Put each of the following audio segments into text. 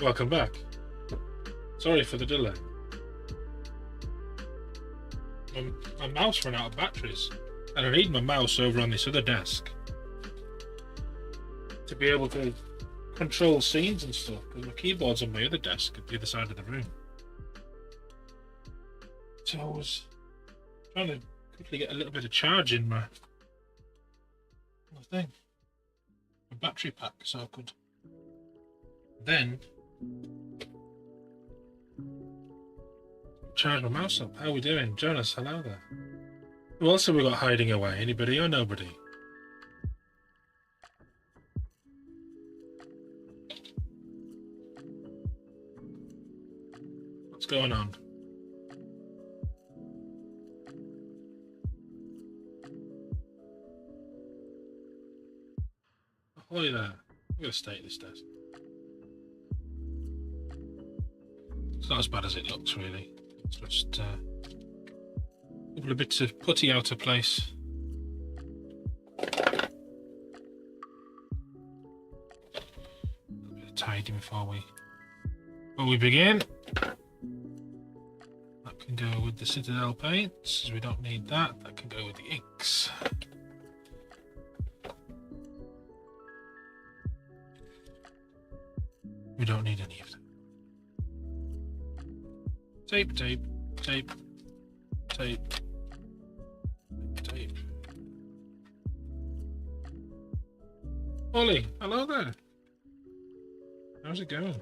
Welcome back. Sorry for the delay. My mouse ran out of batteries, and I need my mouse over on this other desk to be able to control scenes and stuff, because my keyboard's on my other desk at the other side of the room. So I was trying to quickly get a little bit of charge in my thing, my battery pack, so I could then charge my mouse up. How are we doing? Jonas, hello there. Who else have we got hiding away? Anybody or nobody? What's going on? Ahoy there. I'm going to stay at this desk. It's not as bad as it looks, really. It's just a couple of bits of putty out of place. A little bit of tidying before we begin. That can go with the Citadel paints, as we don't need that. That can go with the inks. We don't need any of them. Tape, tape, tape, tape, tape. Ollie, hello there. How's it going?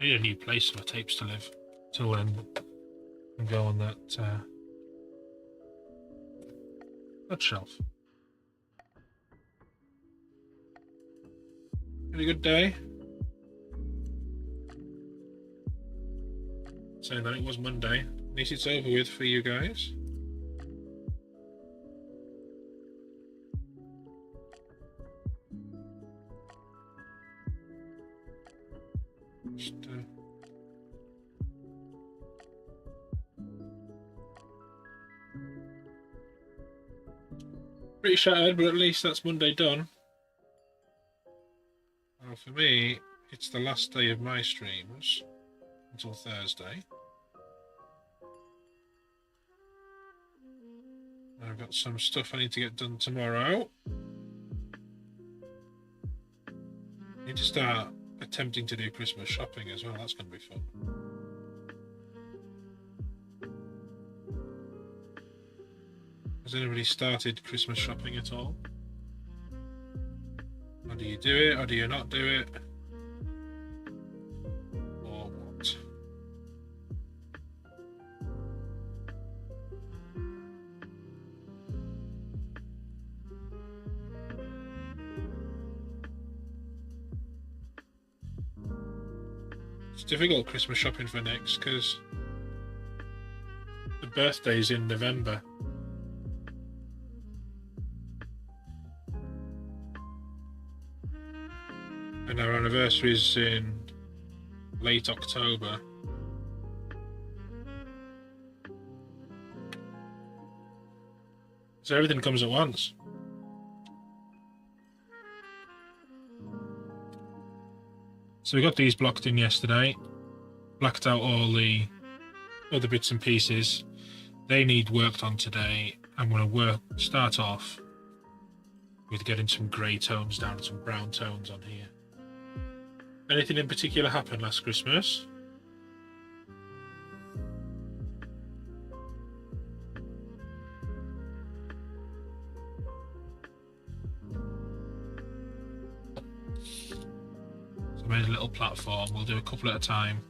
I need a new place for my tapes to live till when and go on that shelf. Had a good day. Saying that it was Monday. At least it's over with for you guys. Just, pretty shattered, but at least that's Monday done. Well, for me, it's the last day of my streams until Thursday. I've got some stuff I need to get done tomorrow. I need to start attempting to do Christmas shopping as well. That's going to be fun. Has anybody started Christmas shopping at all? Or do you do it, or do you not do it? Or what? It's difficult Christmas shopping for Nix because the birthday's in November. And our anniversary is in late October. So everything comes at once. So we got these blocked in yesterday. Blacked out all the other bits and pieces. They need worked on today. I'm going to start off with getting some grey tones down and some brown tones on here. Anything in particular happened last Christmas? So I made a little platform. We'll do a couple at a time.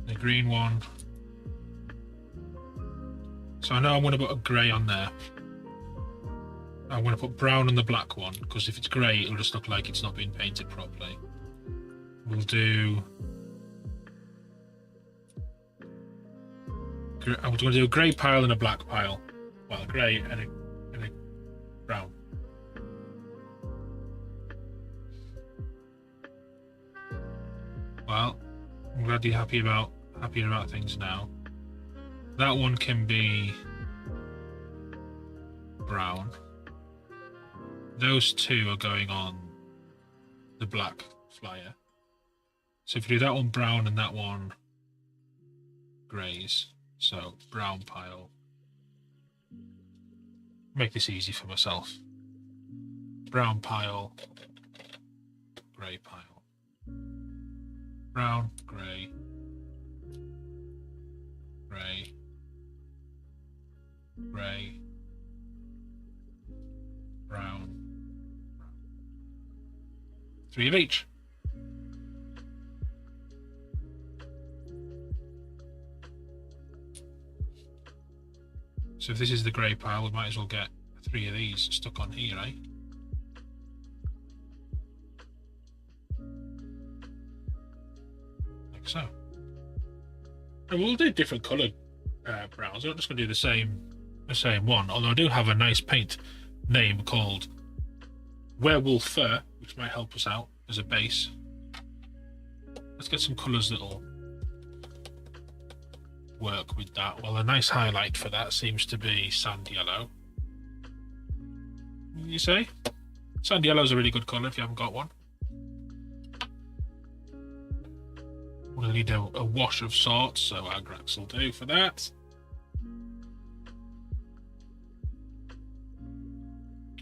The green one. So I know I'm going to put a grey on there. I'm going to put brown on the black one, because if it's grey, it'll just look like it's not been painted properly. We'll do... I'm going to do a grey pile and a black pile. Well, a grey and a brown. Well, I'm glad you're happier about things now. That one can be brown. those two are going on the black flyer. So if you do that one brown and that one greys, so brown pile. Make this easy for myself. Brown pile, grey pile. Brown, grey, grey, grey, brown, brown. 3 of each. So if this is the grey pile, we might as well get 3 of these stuck on here, eh? Like so. And we'll do different coloured browns. I'm not just going to do the same one. Although I do have a nice paint name called Werewolf Fur, which might help us out as a base. Let's get some colours that'll work with that. Well, a nice highlight for that seems to be sand yellow. You say? Sand yellow is a really good colour if you haven't got one. We'll need a wash of sorts, so Agrax will do for that.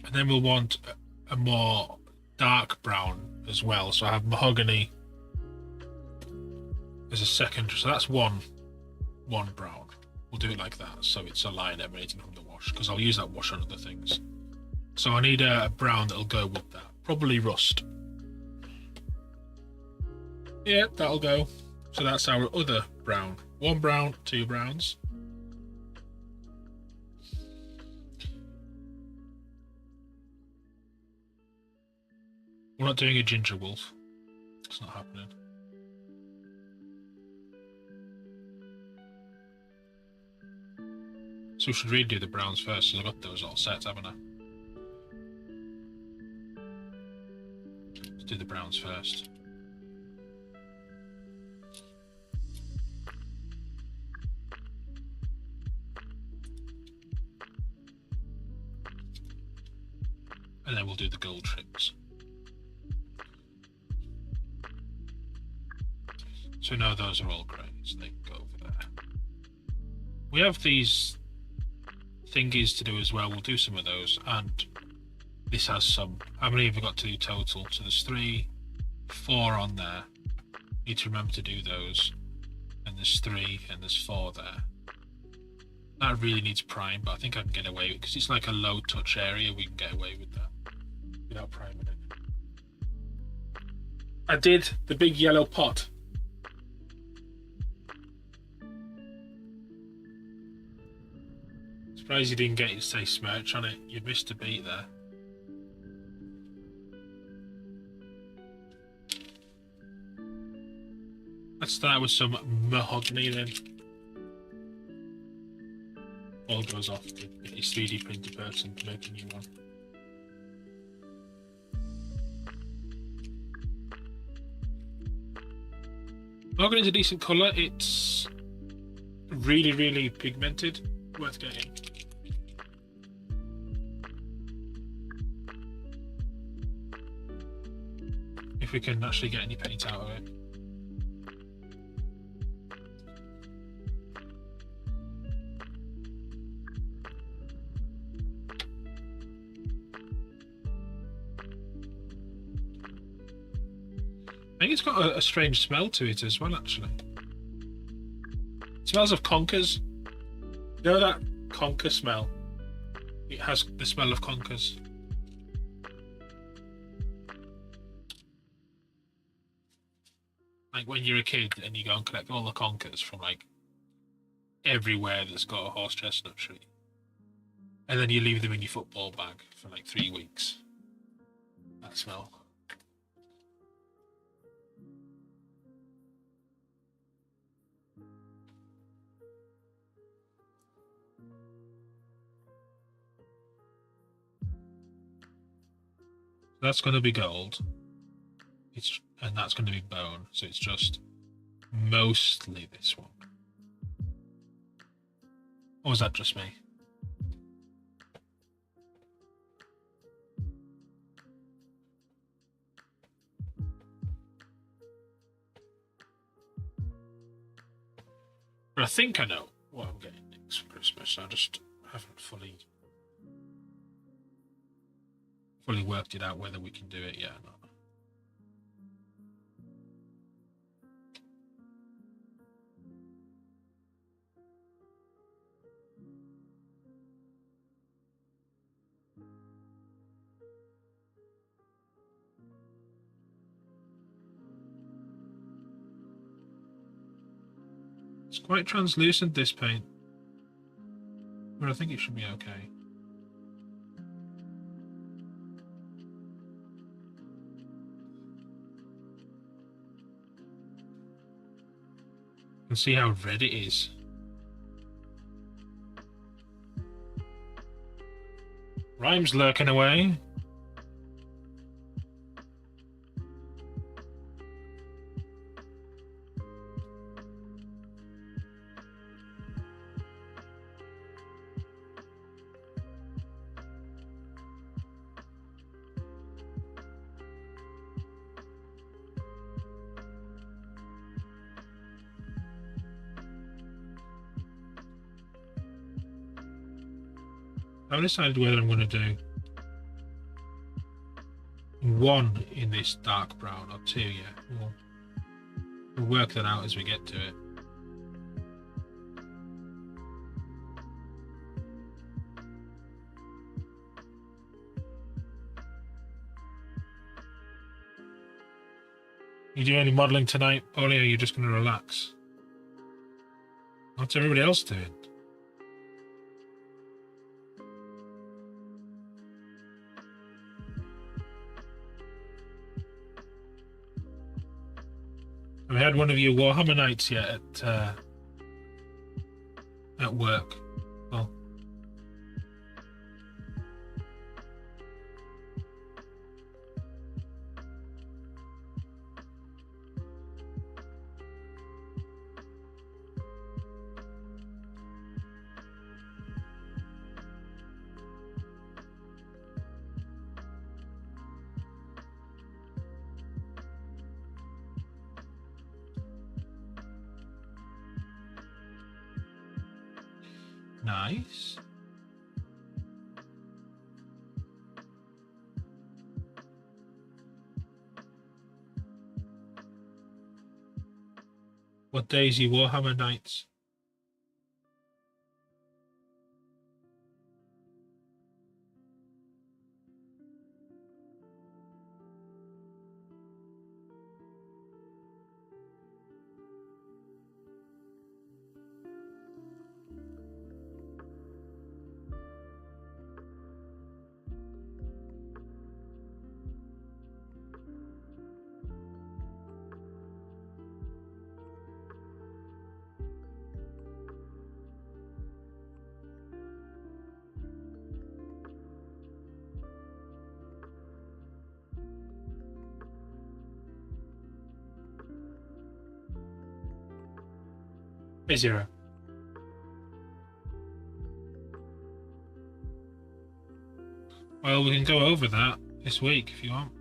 And then we'll want a more dark brown as well. So I have mahogany as a second. So that's one brown. We'll do it like that, so it's a line emanating from the wash, because I'll use that wash on other things. So I need a brown that'll go with that. Probably rust. Yeah, that'll go. So that's our other brown. 1 brown, 2 browns. We're not doing a ginger wolf. It's not happening. So we should really do the browns first, so I've got those all set, haven't I? Let's do the browns first. And then we'll do the gold trims. So now those are all grey, so they can go over there. We have these thingies to do as well. We'll do some of those, and this has some. How many have we got to do total? So there's 3, 4 on there. Need to remember to do those. And there's 3 and there's 4 there. That really needs prime, but I think I can get away with it because it's like a low touch area. We can get away with that without priming it. I did the big yellow pot. Surprised you didn't get it to say Smirch on it. You'd missed a beat there. Let's start with some mahogany then. All goes off to get your 3D printer person to make a new one. Mahogany's a decent colour. It's really, really pigmented. Worth getting. If we can actually get any paint out of it. I think it's got a strange smell to it as well, actually. It smells of conkers. You know that conker smell? It has the smell of conkers. Like when you're a kid and you go and collect all the conkers from like everywhere that's got a horse chestnut tree. And then you leave them in your football bag for like 3 weeks. That smell. That's going to be gold. And that's going to be bone. So it's just mostly this one. Or was that just me? But I think I know what I'm getting next for Christmas. I just haven't fully worked it out whether we can do it yet or not. It's quite translucent, this paint, but I think it should be okay. You can see how red it is. Rhyme's lurking away. I've decided whether I'm going to do one in this dark brown or two yet. We'll work that out as we get to it. You doing any modelling tonight, Polly, or are you just going to relax? What's everybody else doing? Have you had one of your Warhammer nights yet at work? Well, nice. What days are your Warhammer nights? Hey, Zero. Well, we can go over that this week if you want.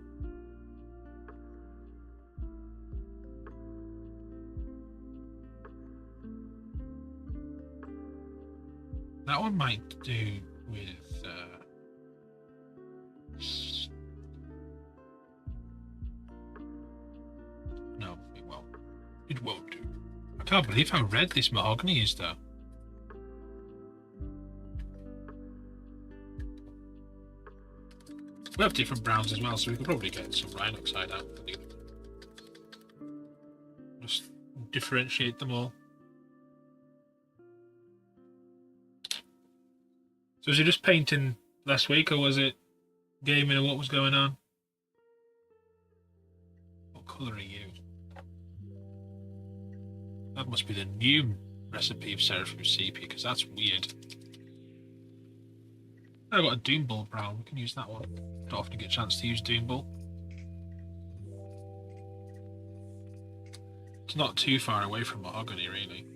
That one might do with no, it won't. It won't do. I can't believe how red this mahogany is, though. We have different browns as well, so we could probably get some Rhinoxide out. Just differentiate them all. So was you just painting last week, or was it gaming, or what was going on? What colour are you? That must be the new recipe of Seraphim Sepia, because that's weird. I've got a Doombull brown. We can use that one. Don't often get a chance to use Doombull. It's not too far away from mahogany, really.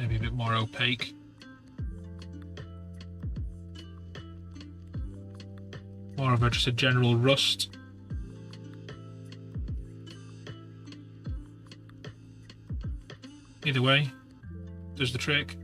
Maybe a bit more opaque. More of just a general rust. Either way, does the trick.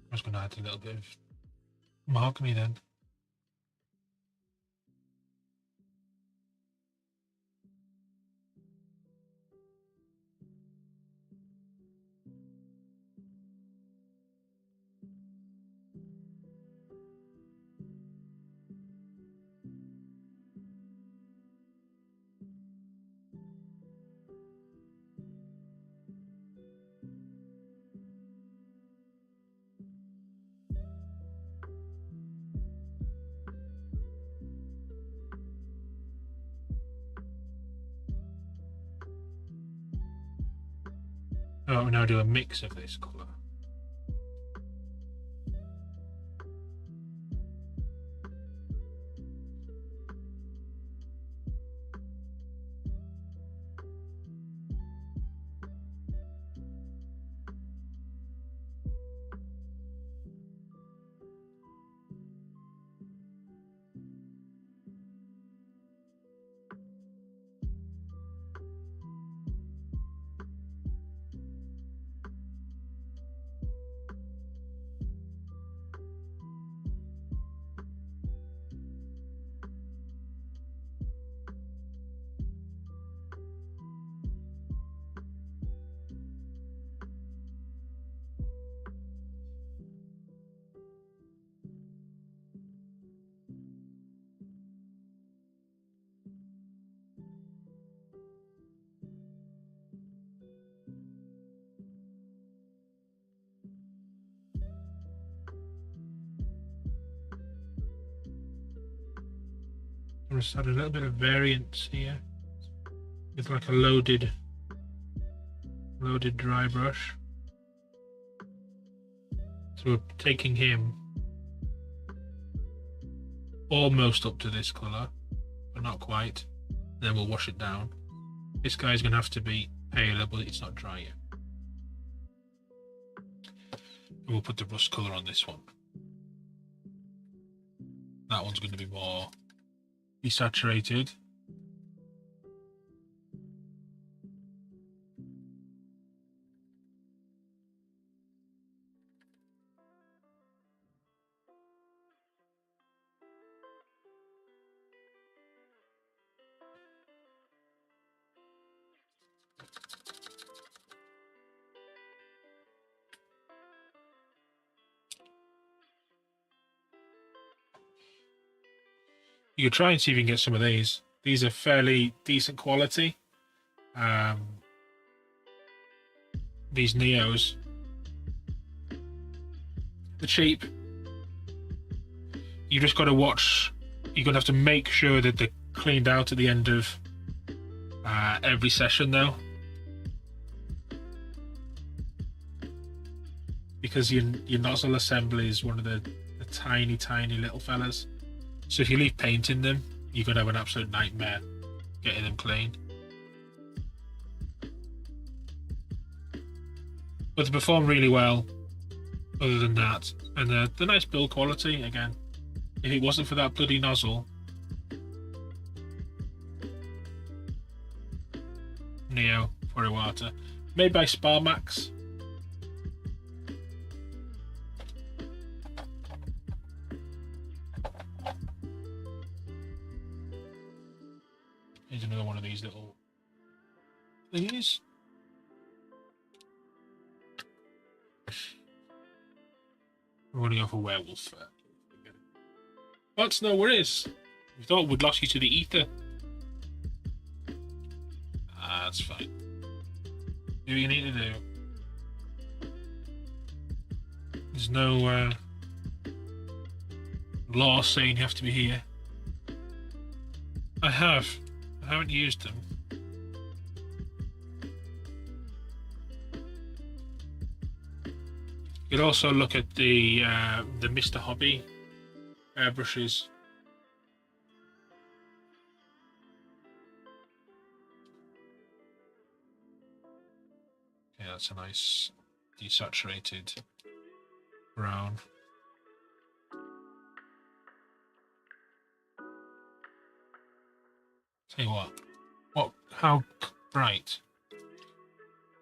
I was going to add a little bit of mahogany then. Oh, now do a mix of this colour. I'll just add a little bit of variance here with like a loaded dry brush. So we're taking him almost up to this colour, but not quite. Then we'll wash it down. This guy's going to have to be paler, but it's not dry yet. And we'll put the rust colour on this one. That one's going to be more desaturated. You could try and see if you can get some of these. These are fairly decent quality. These Neos. They're cheap. You just got to watch. You're going to have to make sure that they're cleaned out at the end of every session though. Because your nozzle assembly is one of the tiny little fellas. So if you leave paint in them, you're going to have an absolute nightmare getting them clean. But they perform really well other than that. And the nice build quality, again. If it wasn't for that bloody nozzle, Neo for Iwata, made by Sparmax. Here's another one of these little thingies. We're running off a werewolf. That's no worries. We thought we'd lost you to the ether. That's fine. Do what you need to do. There's no law saying you have to be here. I haven't used them. You could also look at the Mr. Hobby airbrushes. Yeah, that's a nice desaturated brown. Tell you what, how bright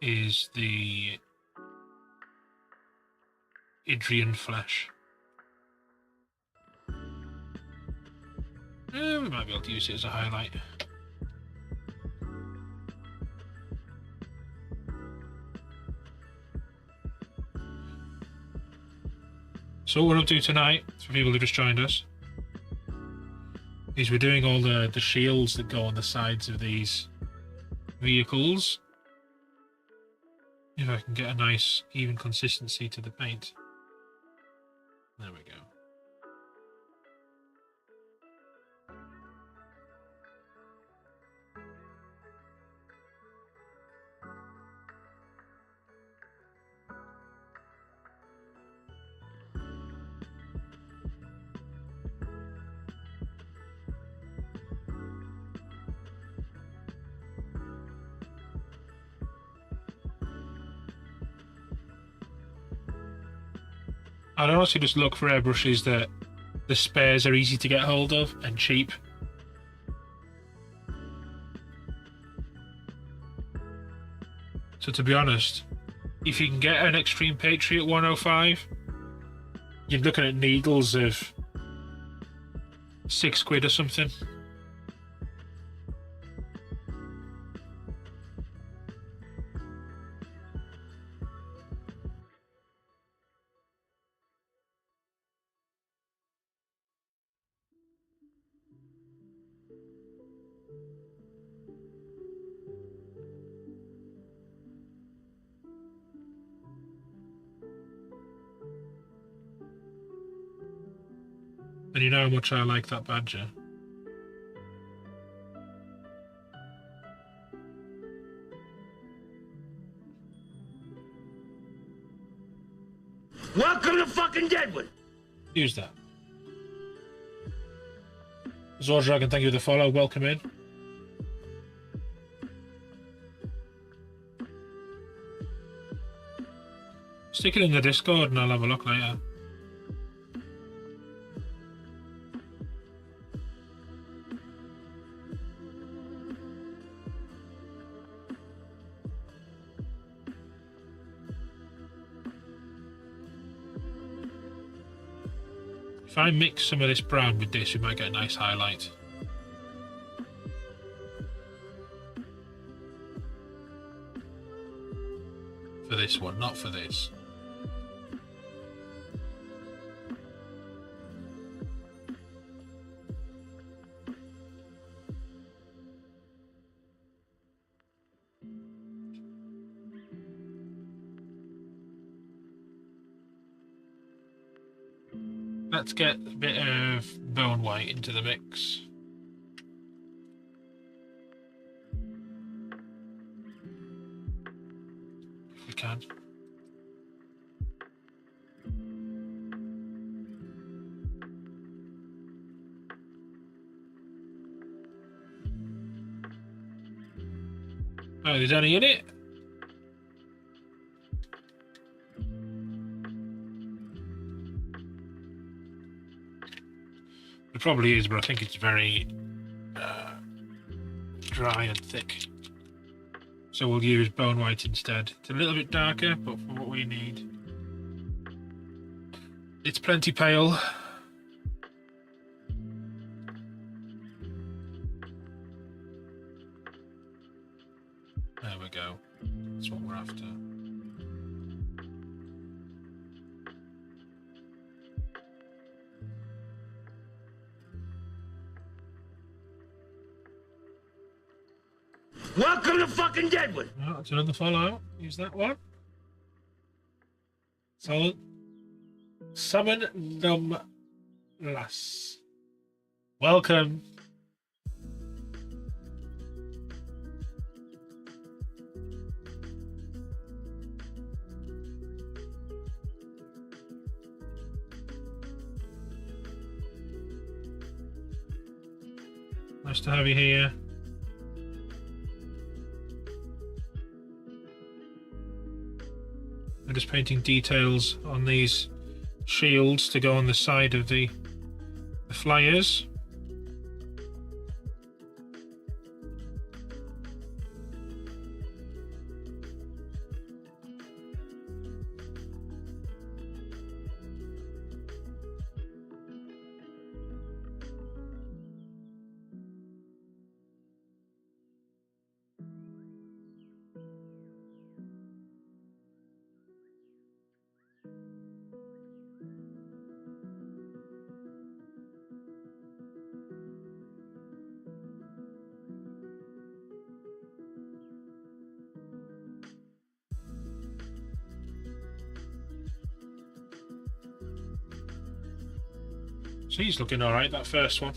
is the Idrian flesh? We might be able to use it as a highlight. So what we're up to tonight, for people who just joined us, is we're doing all the shields that go on the sides of these vehicles. If I can get a nice even consistency to the paint. There we go. I'd honestly just look for airbrushes that the spares are easy to get hold of and cheap. So to be honest, if you can get an Extreme Patriot 105, you're looking at needles of £6 or something. And you know how much I like that badger. Welcome to fucking Deadwood! Use that. Zordragon, thank you for the follow. Welcome in. Stick it in the Discord and I'll have a look later. If I mix some of this brown with this, we might get a nice highlight. For this one, not for this. Let's get a bit of bone white into the mix. If we can. Oh, there's any in it? It probably is, but I think it's very dry and thick. So we'll use bone white instead. It's a little bit darker, but for what we need. It's plenty pale. There we go. That's what we're after. Welcome to fucking Deadwood. Oh, that's another Fallout. Use that one. So, summon Num Lass. Welcome. Nice to have you here. I'm just painting details on these shields to go on the side of the flyers. So he's looking alright, that first one.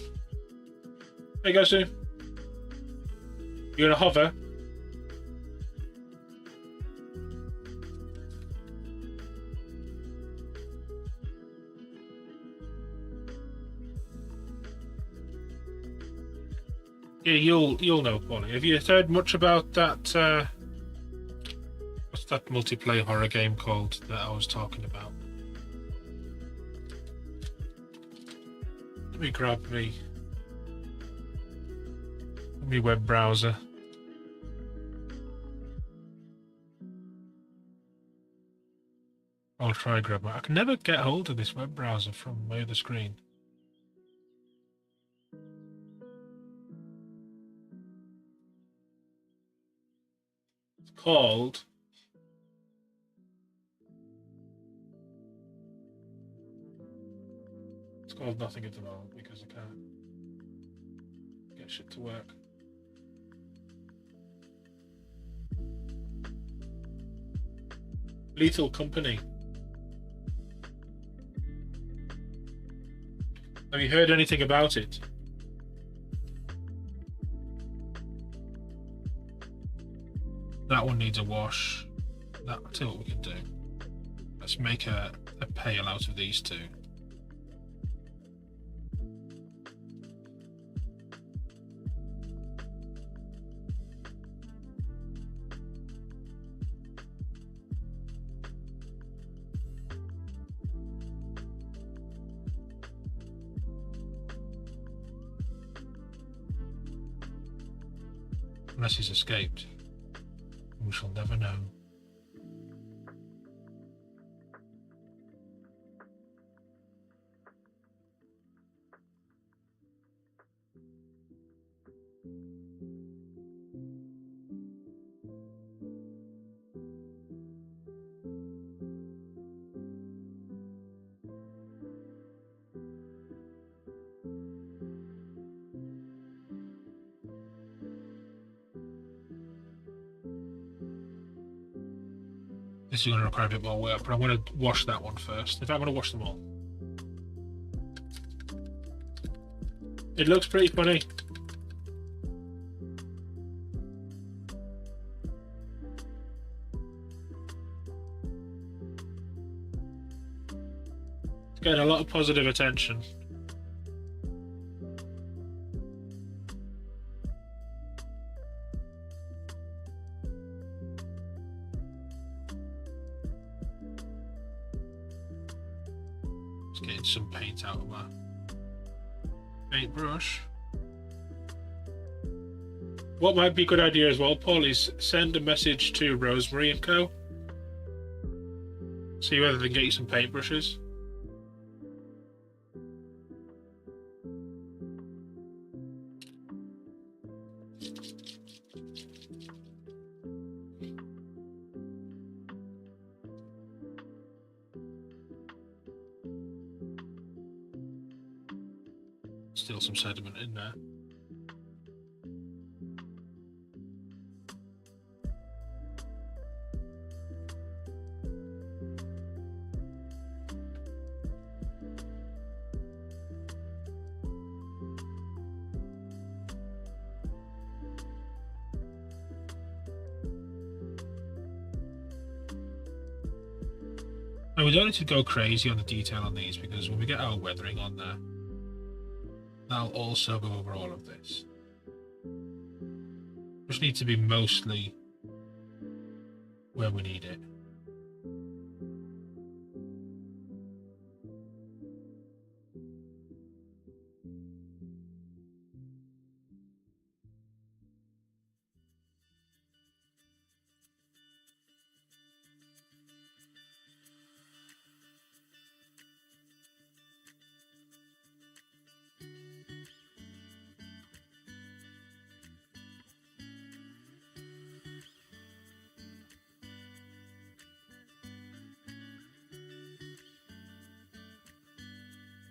There you go, Sue. You're gonna hover. Yeah, you'll know, Paulie. Have you heard much about that? What's that multiplayer horror game called that I was talking about? Let me grab me web browser. I'll try grab my. I can never get hold of this web browser from my other screen. It's called. It's called nothing at the moment because I can't get shit to work. Lethal Company. Have you heard anything about it? That one needs a wash. I'll tell you what we can do. Let's make a pail out of these two. Unless he's escaped. We shall never know. This is going to require a bit more work, but I'm going to wash that one first. In fact, I'm going to wash them all. It looks pretty funny. It's getting a lot of positive attention. Just getting some paint out of my paintbrush. What might be a good idea as well, Paul, is send a message to Rosemary and Co. See whether they can get you some paintbrushes. Still some sediment in there. And we don't need to go crazy on the detail on these because when we get our weathering on there, that'll also go over all of this. Just need to be mostly where we need it.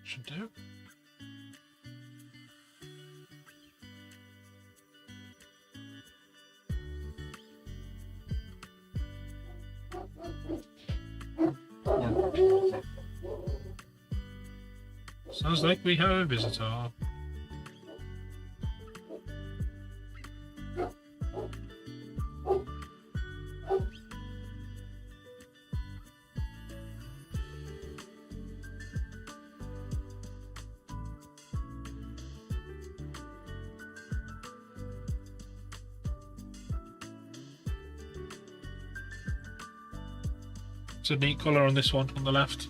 Should do. Sounds like we have a visitor. It's a neat colour on this one on the left.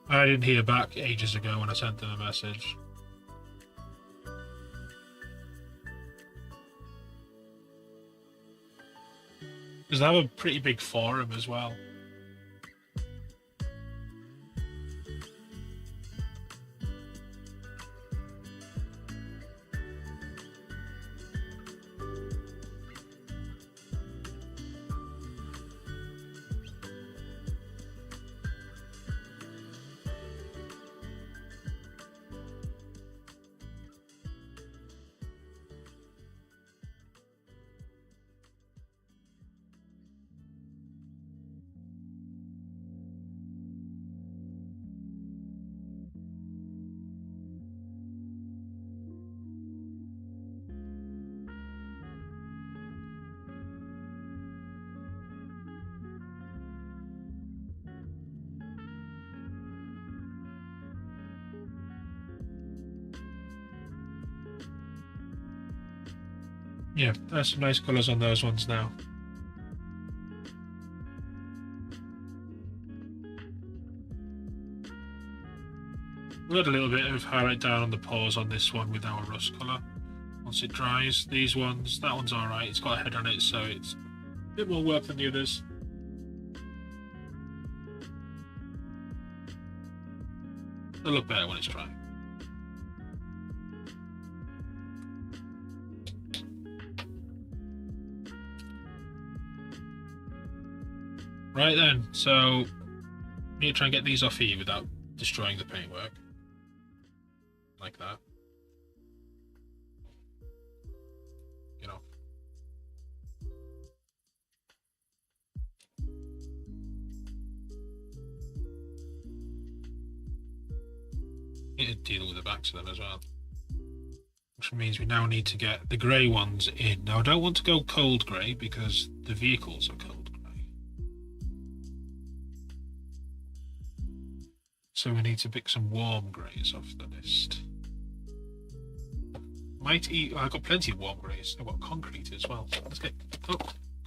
I didn't hear back ages ago when I sent them a message. Because they have a pretty big forum as well. Yeah, there's some nice colours on those ones now. We'll add a little bit of highlight down on the paws on this one with our rust colour. Once it dries, these ones, that one's alright, it's got a head on it, so it's a bit more work than the others. It'll look better when it's dry. Right then, so we need to try and get these off here without destroying the paintwork. Like that. Get off. Need to deal with the backs of them as well. Which means we now need to get the grey ones in. Now I don't want to go cold grey because the vehicles are cold. So we need to pick some warm greys off the list. I've got plenty of warm greys. I've got concrete as well. Let's get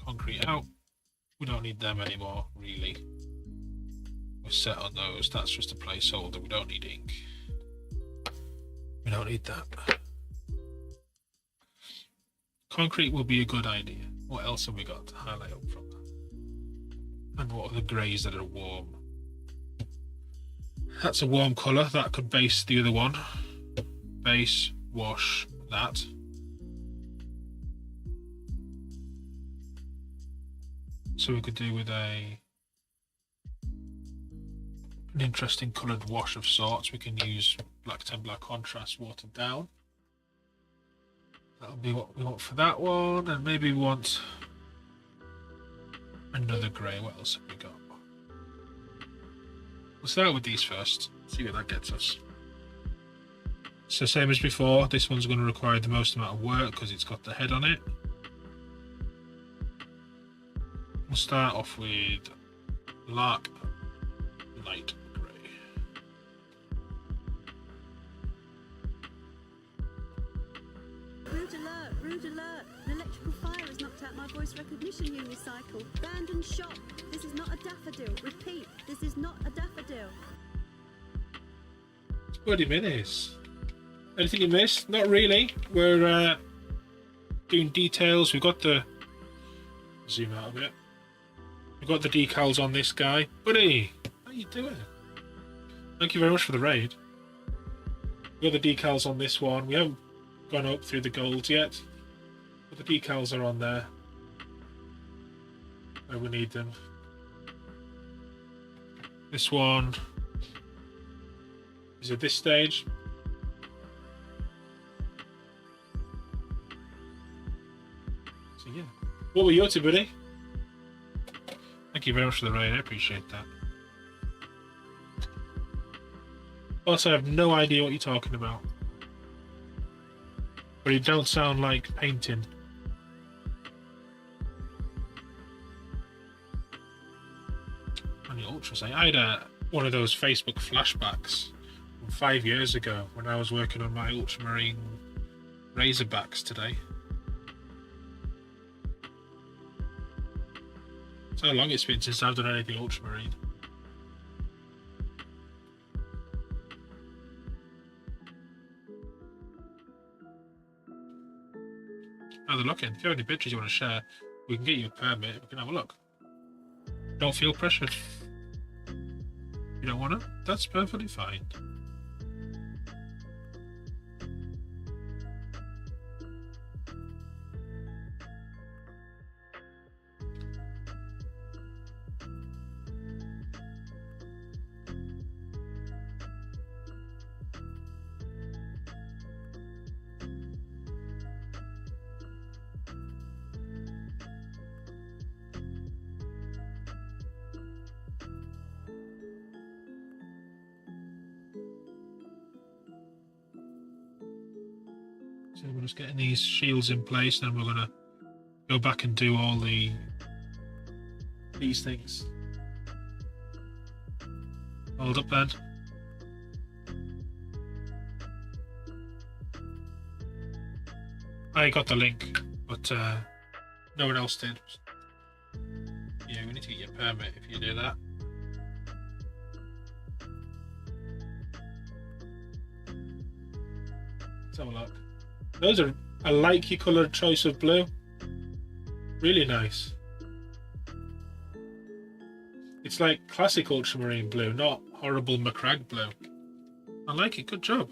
concrete out. We don't need them anymore, really. We're set on those. That's just a placeholder. We don't need ink. We don't need that. Concrete will be a good idea. What else have we got to highlight up from that? And what are the greys that are warm? That's a warm colour. That could base the other one. Base, wash, that. So we could do with an interesting coloured wash of sorts. We can use black 10 black contrast watered down. That'll be what we want for that one. And maybe we want another grey. What else have we got? We'll start with these first, see where that gets us. So same as before, this one's going to require the most amount of work because it's got the head on it. We'll start off with Lark Light Grey. Rude alert, rude alert. An electrical fire has knocked out my voice recognition unicycle. Abandoned shop. This is not a daffodil. Repeat, this is not a daffodil. 20 minutes. Anything you missed? Not really. We're doing details. We've got the... Zoom out a bit. We've got the decals on this guy. Buddy, how you doing? Thank you very much for the raid. We've got the decals on this one. We haven't gone up through the golds yet, but the decals are on there where we need them. This one is at this stage. So yeah, what were you up to, buddy? Thank you very much for the raid, I appreciate that. Also, I have no idea what you're talking about. But you don't sound like painting. On the Ultra site, I had one of those Facebook flashbacks from 5 years ago when I was working on my Ultramarine Razorbacks today. So long it's been since I've done anything Ultramarine. Have a look in. If you have any pictures you want to share, we can get you a permit. We can have a look. Don't feel pressured. You don't want to? That's perfectly fine. So we're just getting these shields in place, then we're going to go back and do all these things. Hold up then. I got the link, but no one else did. Yeah, we need to get your permit if you do that. Let's have a look. Those are, I like your coloured choice of blue. Really nice. It's like classic ultramarine blue, not horrible Macragge blue. I like it, good job.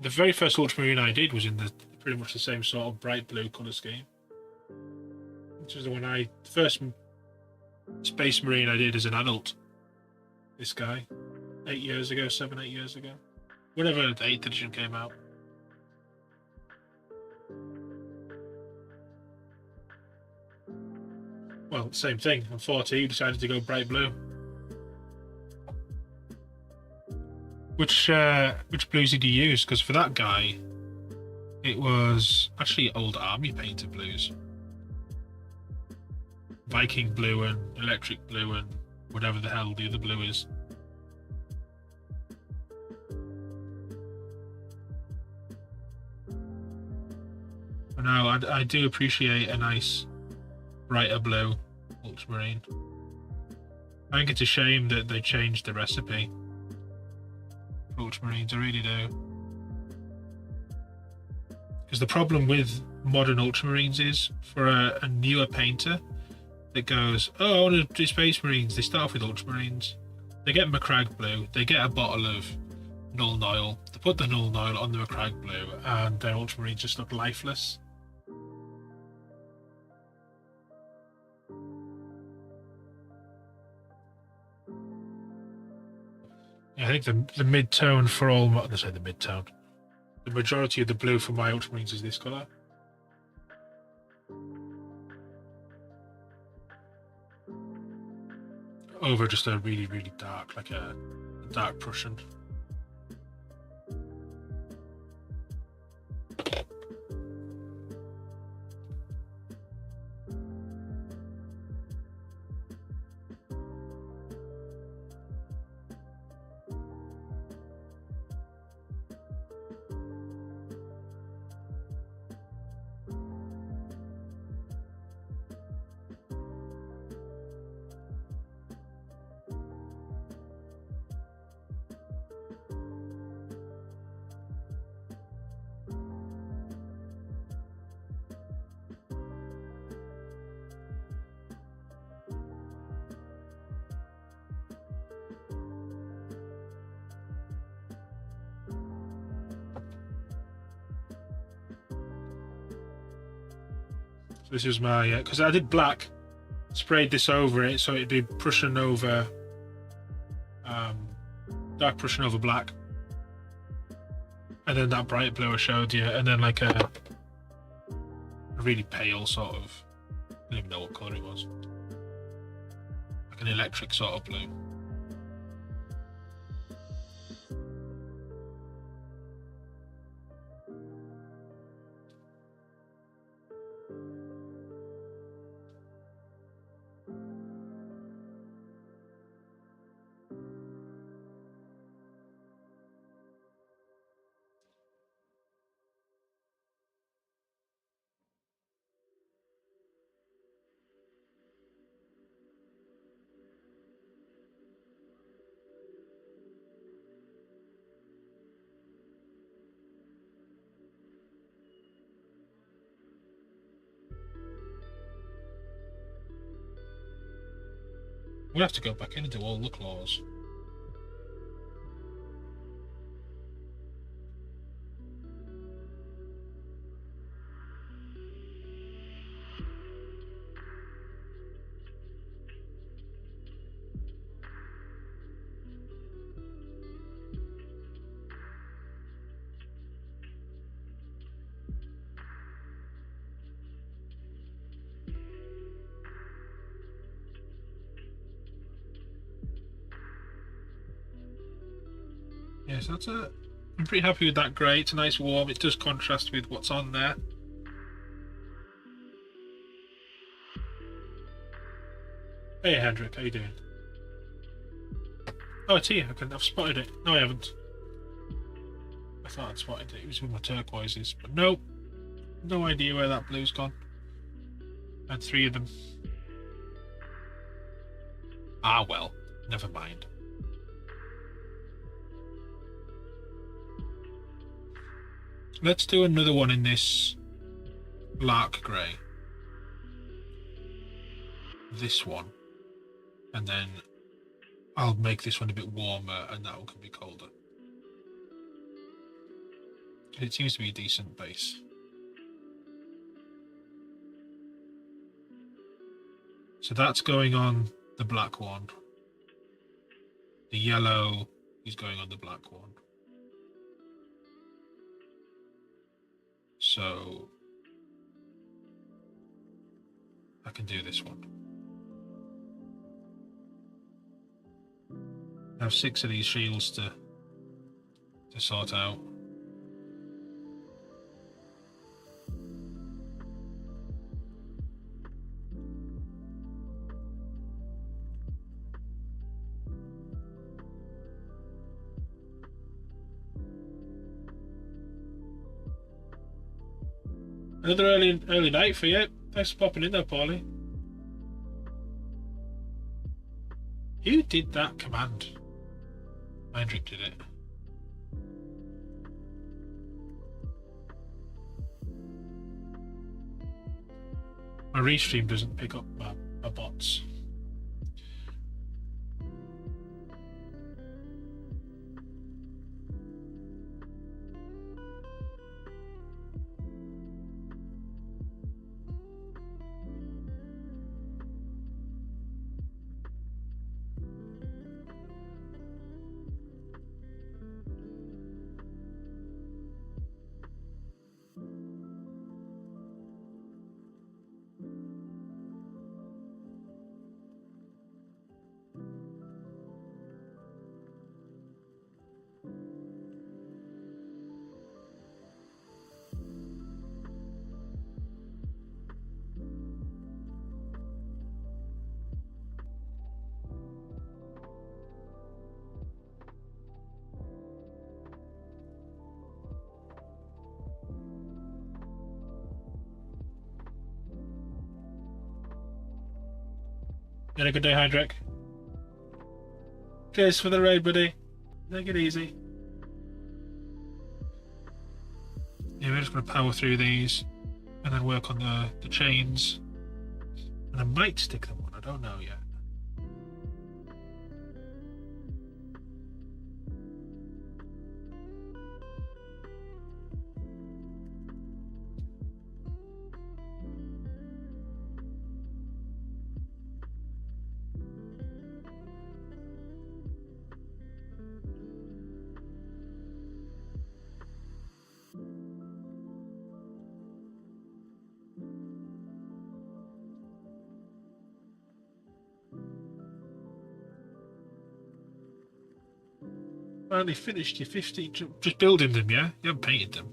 The very first ultramarine I did was in the pretty much the same sort of bright blue colour scheme. Which was the one first Space Marine I did as an adult. This guy. 8 years ago, 7, 8 years ago. Whenever the 8th edition came out. Well, same thing. On 40, you decided to go bright blue. Which blues did you use? Because for that guy, it was actually old army painted blues. Viking blue and electric blue and whatever the hell the other blue is. But no, I do appreciate a nice brighter blue ultramarine. I think it's a shame that they changed the recipe for ultramarines, I really do. Because the problem with modern ultramarines is, for a newer painter that goes, oh, I want to do Space Marines, they start off with ultramarines. They get Macragge blue, they get a bottle of Null Nile, they put the Null Nile on the Macragge blue, and their ultramarines just look lifeless. I think the mid-tone for all, let's say the mid-tone, the majority of the blue for my ultramarines is this colour. over just a really, really dark, like a dark Prussian. This is my, because I did black, sprayed this over it, so it'd be Prussian over, dark Prussian over black, and then that bright blue I showed you, and then like a really pale sort of, I don't even know what colour it was, like an electric sort of blue. We'll have to go back in and do all the claws. Yes, that's a. I'm pretty happy with that grey. It's a nice warm. It does contrast with what's on there. Hey Hendrik, how you doing? Oh, it's here. I've spotted it. No, I haven't. I thought I'd spotted it. It was with my turquoises, but no, no idea where that blue's gone. I had 3 of them. Ah well, never mind. Let's do another one in this lark grey. This one. And then I'll make this one a bit warmer and that one can be colder. It seems to be a decent base. So that's going on the black one. The yellow is going on the black one. So I can do this one. I have 6 of these shields to sort out. Another early night for you. Thanks for popping in there, Paulie. Who did that command? Hendrik did it. My restream doesn't pick up my bots. You had a good day, Hydrick? Cheers for the raid, buddy. Take it easy. Yeah, we're just going to power through these and then work on the chains. And I might stick them on, I don't know yet. Finally finished your 50. Just building them, yeah? You haven't painted them.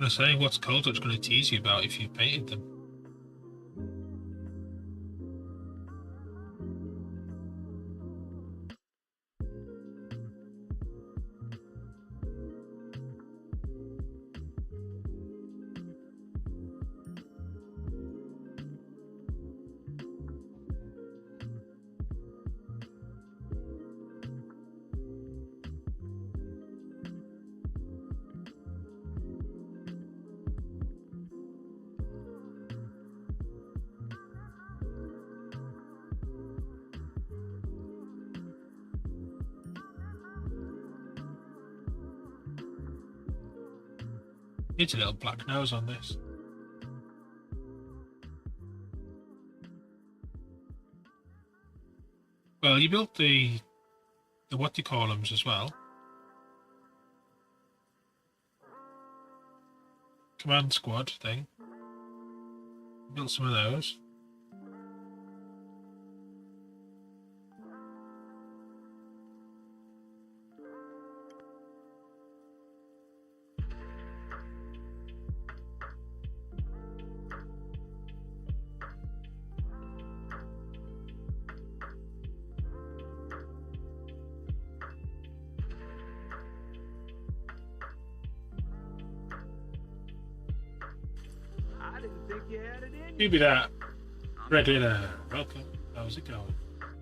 I'm saying, what's Cold Touch going to tease you about if you painted them? Needs a little black nose on this. Well, you built the what do you call them as well? Command squad thing. Built some of those. You be that regular. Welcome. How's it going?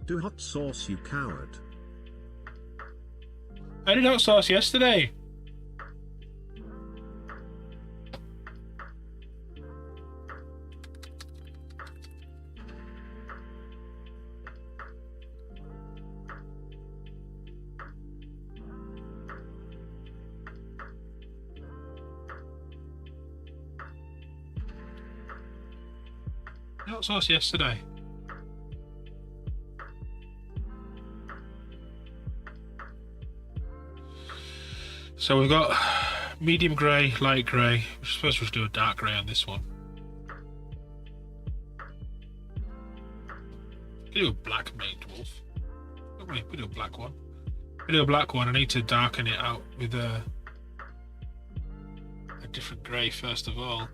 Do hot sauce, you coward. I did hot sauce yesterday. Hot sauce yesterday. So we've got medium grey, light grey. We're supposed to do a dark grey on this one. We do a black maned wolf. Don't we? We do a black one. We do a black one. I need to darken it out with a different grey first of all.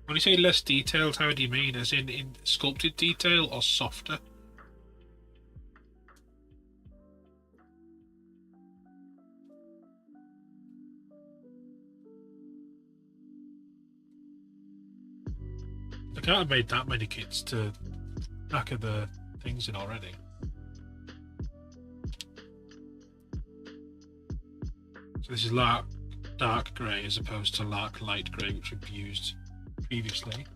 When you say less detailed, how do you mean? As in sculpted detail or softer? can't have made that many kits to back of the things in already. So this is Lark Dark Grey as opposed to Lark Light Grey, which we've used previously.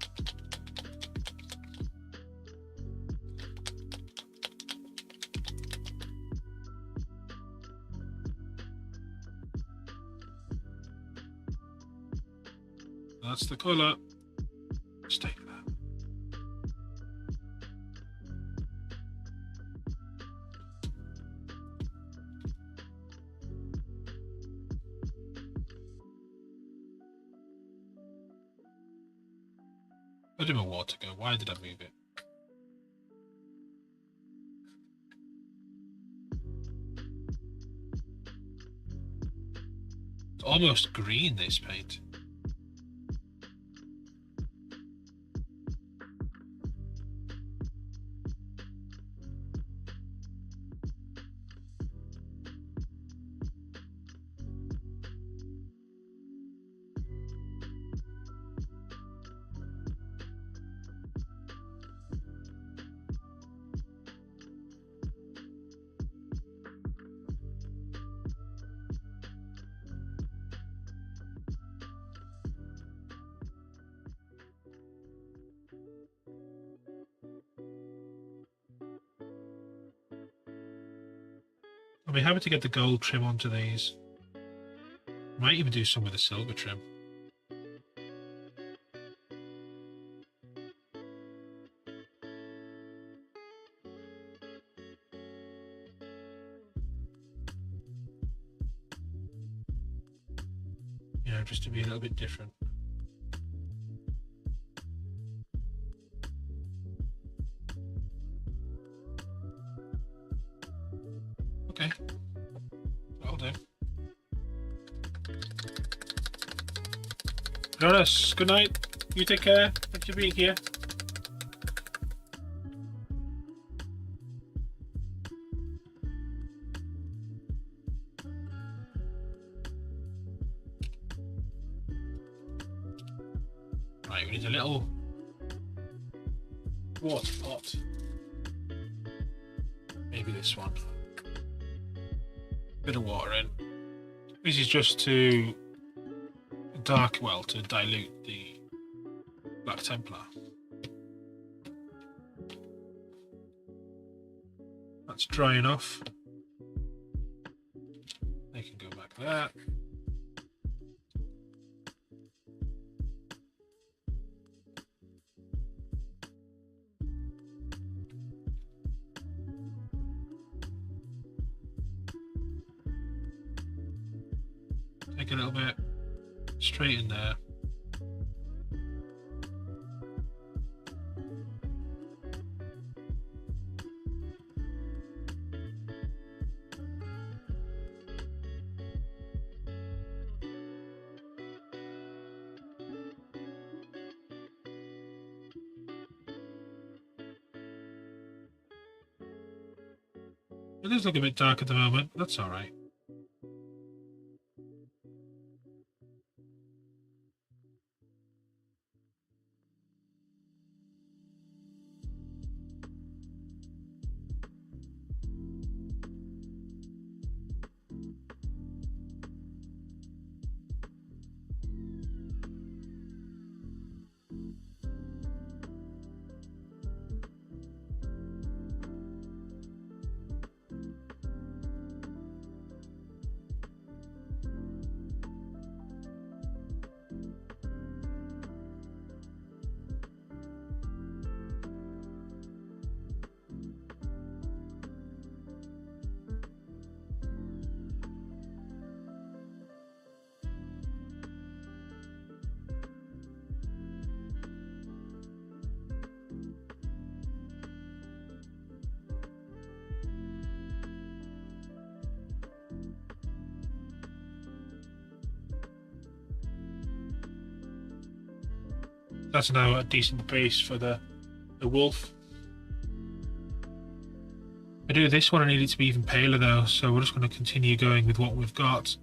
That's the colour. Let's take that. Where did my water go? Why did I move it? It's almost green, this paint. I'll be happy to get the gold trim onto these. Might even do some with the silver trim. Yeah, just to be a little bit different. Okay, that'll do. Jonas, good night. You take care. Thanks for being here. Right, we need a little water pot. Maybe this one. Bit of water in. This is just to to dilute the Black Templar. That's dry enough. They can go back there. Take a little bit straight in there. It does look a bit dark at the moment, but that's all right. That's now a decent base for the wolf. I do this one, I need it to be even paler though, so we're just going to continue going with what we've got.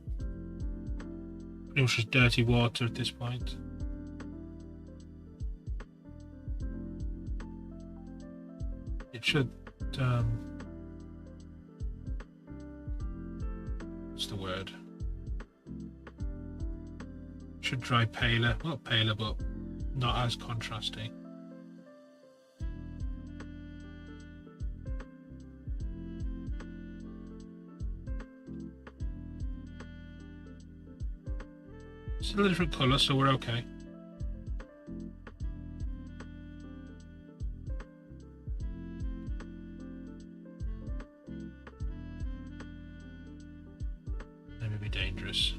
Pretty much just dirty water at this point. should what's the word? Should dry paler, not paler, but not as contrasty. Still a different colour, so we're okay. That may be dangerous.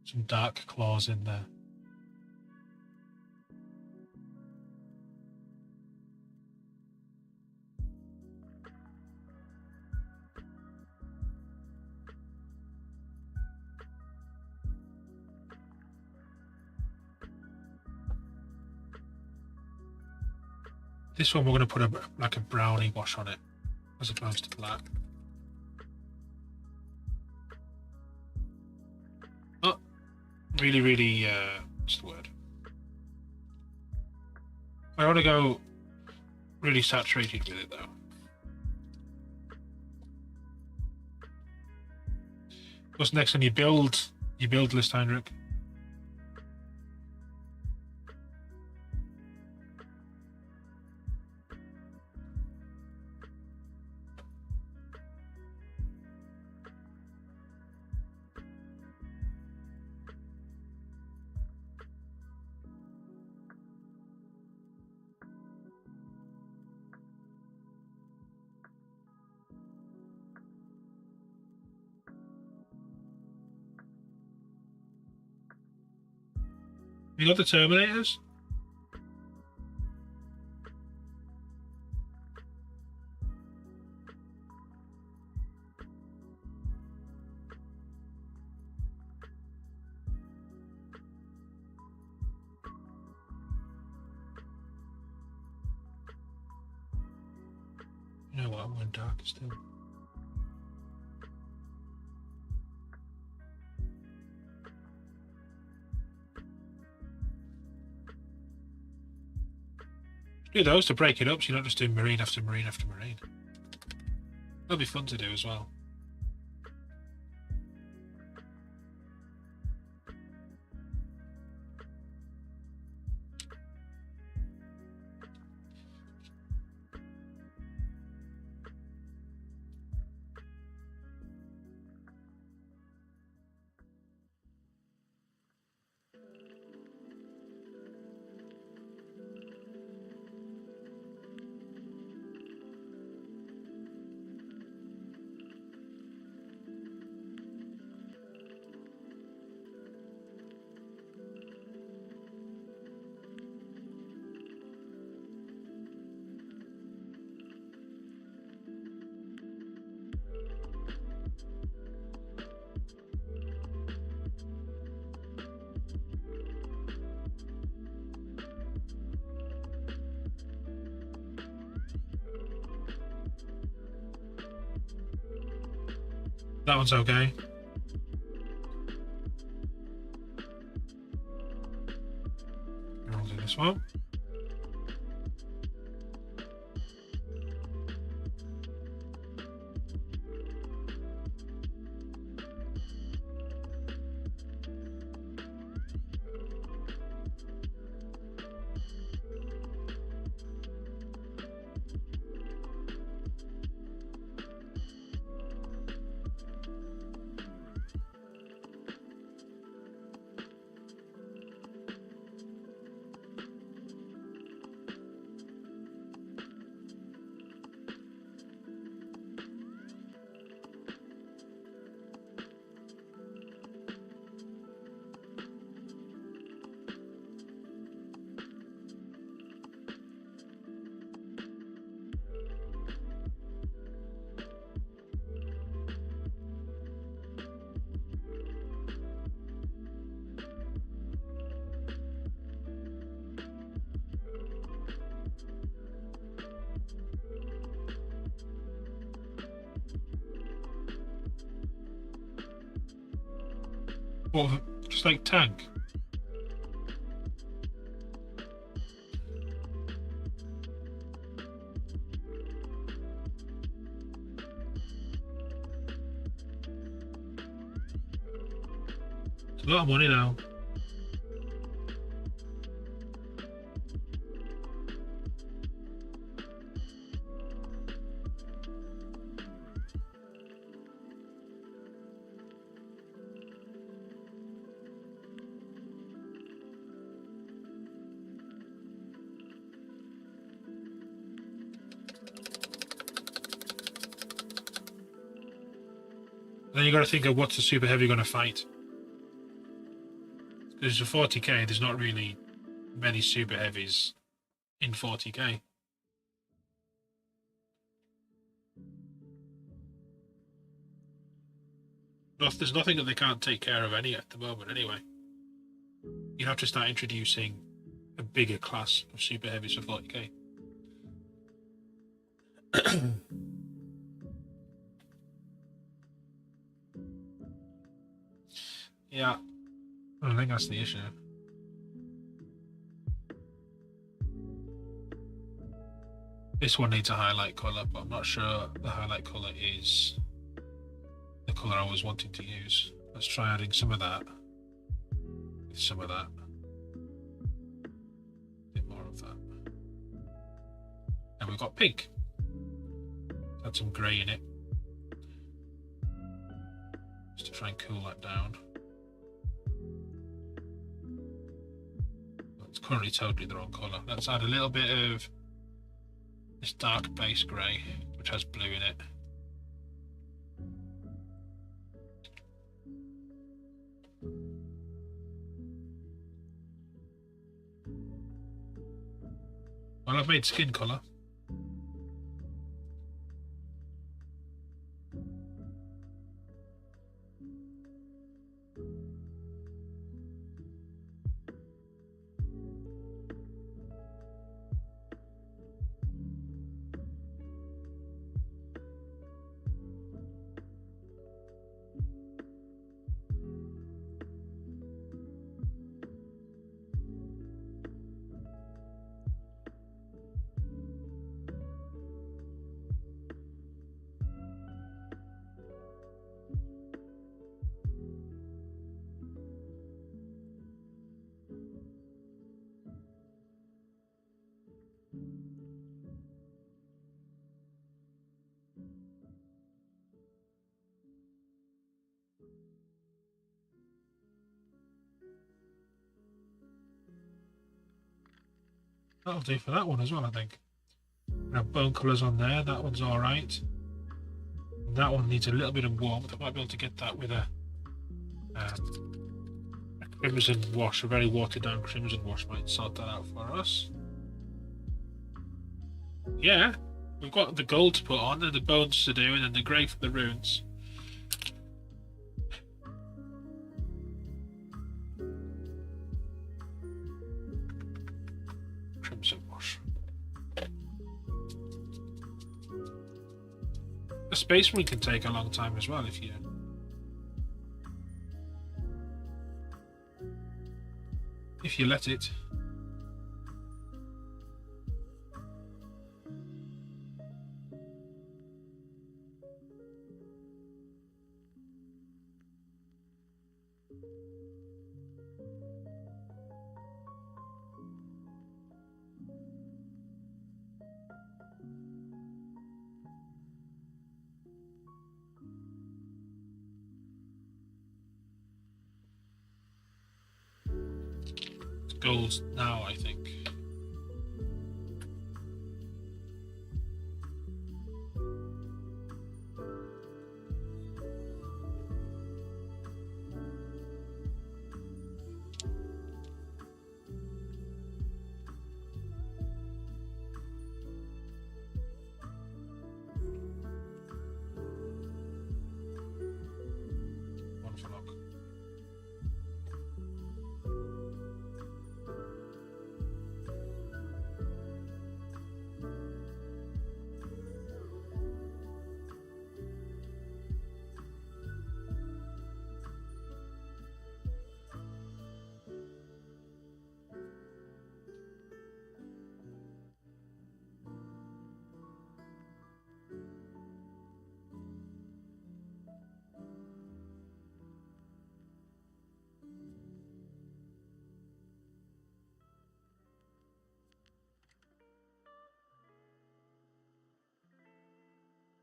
Some dark claws in there. This one we're going to put like a brownie wash on it, as opposed to black. Oh, really, what's the word? I want to go really saturated with it though. What's next on your build list, Heinrich? You got the Terminators? You know what? I'm going darker still. Do those to break it up, so you're not just doing marine after marine after marine. That'll be fun to do as well. That one's okay. I'll do this one. What, just like tank? It's a lot of money though. Then you got to think of what's the super heavy going to fight. Because for 40k, there's not really many super heavies in 40k. There's nothing that they can't take care of any at the moment anyway. You have to start introducing a bigger class of super heavies for 40k. Yeah, I think that's the issue. This one needs a highlight colour, but I'm not sure the highlight colour is the colour I was wanting to use. Let's try adding some of that with some of that. A bit more of that. And we've got pink. Add some grey in it. Just to try and cool that down. It's currently totally the wrong colour. Let's add a little bit of this dark base grey, which has blue in it. Well, I've made skin colour. That'll do for that one as well, I think. Now bone colours on there, that one's alright. That one needs a little bit of warmth. I might be able to get that with a crimson wash, a very watered down crimson wash might sort that out for us. Yeah, we've got the gold to put on and the bones to do and then the grey for the runes. Crimson wash. A space marine can take a long time as well if you let it. Gold now, I think. Wonderful look.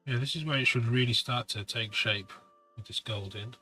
Yeah, this is where it should really start to take shape with this gold in.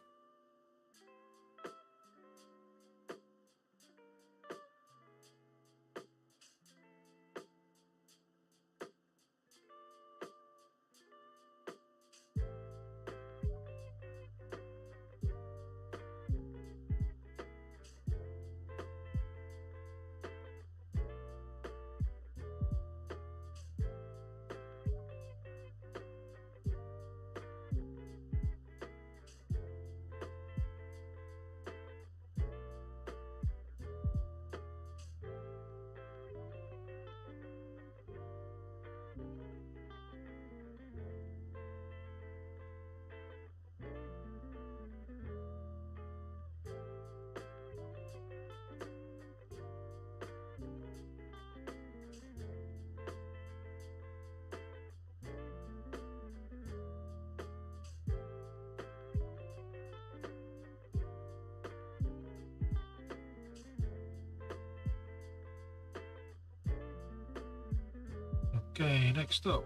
Okay, next up.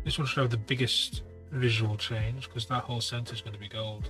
This one should have the biggest visual change because that whole centre is going to be gold.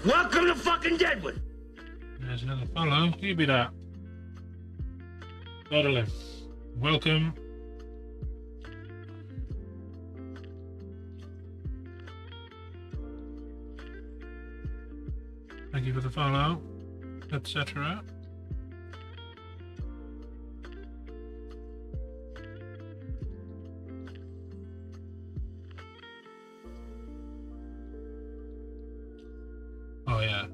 Welcome to fucking Deadwood. There's another follow. You be that. Madeline, welcome. Thank you for the follow, etc. Oh yeah.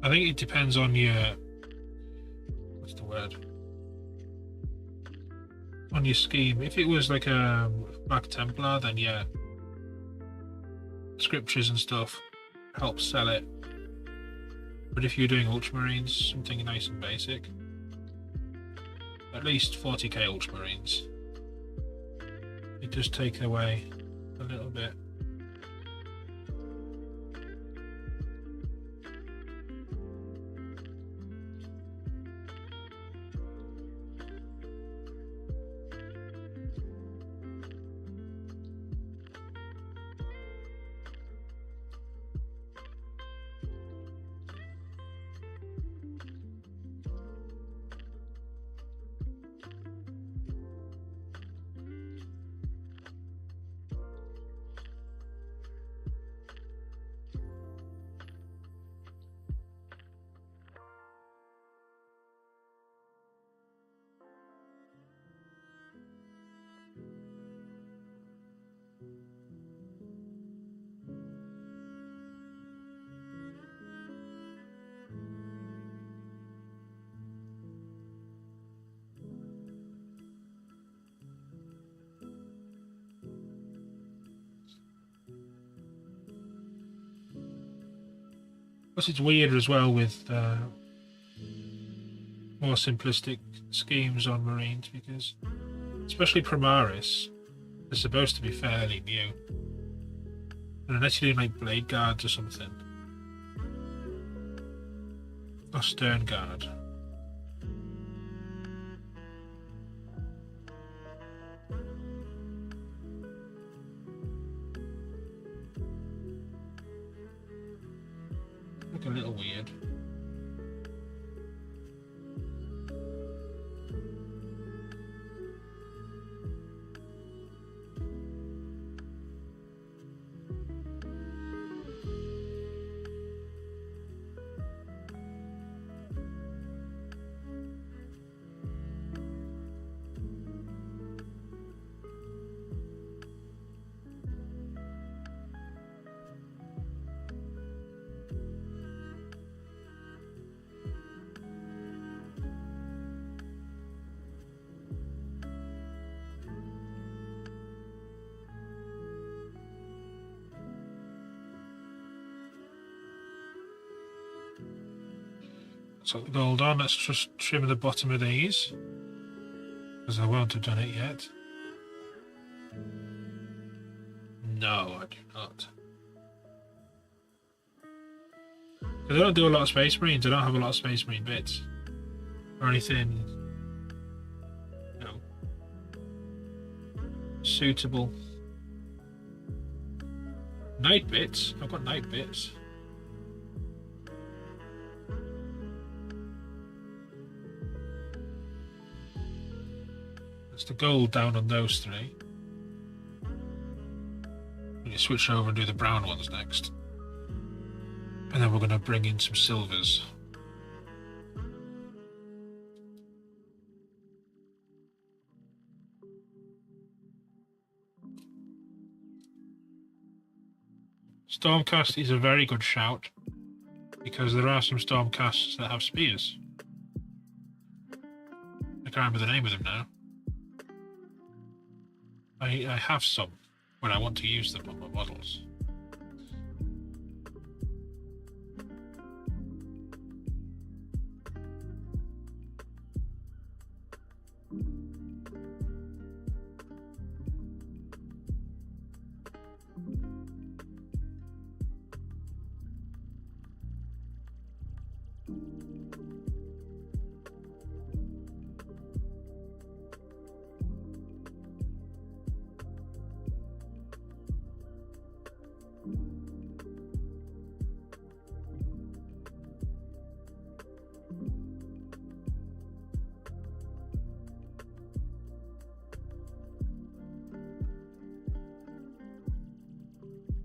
I think it depends on your, what's the word? On your scheme. If it was like a Black Templar, then yeah, scriptures and stuff help sell it. But if you're doing Ultramarines, something nice and basic, at least 40k Ultramarines, it does take away a little bit. Plus, it's weird as well with more simplistic schemes on Marines because, especially Primaris, they're supposed to be fairly new. And unless you're doing like Blade Guards or something, or Stern Guard. Look a little weird. Let's put the gold on. Let's just trim the bottom of these, because I won't have done it yet. No, I do not. I don't do a lot of Space Marines. I don't have a lot of Space Marine bits or anything, you know, suitable. Night bits. I've got night bits. That's the gold down on those three. We can switch over and do the brown ones next. And then we're going to bring in some silvers. Stormcast is a very good shout, because there are some Stormcasts that have spears. I can't remember the name of them now. I have some when I want to use them on my models.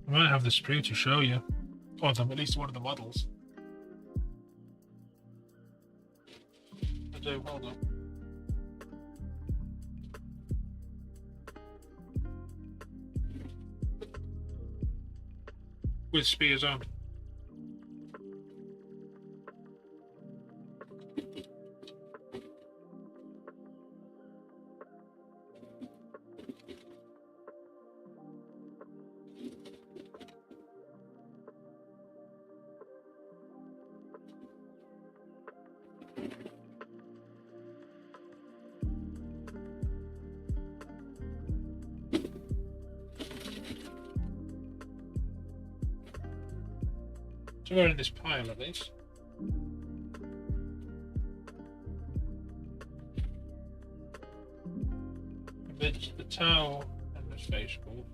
I might have the sprue to show you, or them, at least one of the models. I do, hold on. With spears on. Somewhere in this pile, at least. It's the towel and the space balls.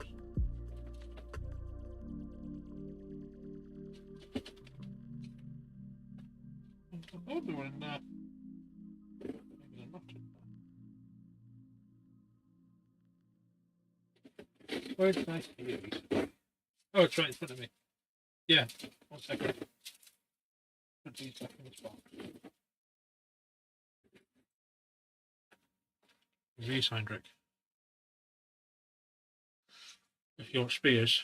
Oh, they were in there. Maybe they're not in there. Where's my spears? Oh, it's right in front of me. Yeah, 1 second. Put these back in this box. These, Heinrich. If you want spears.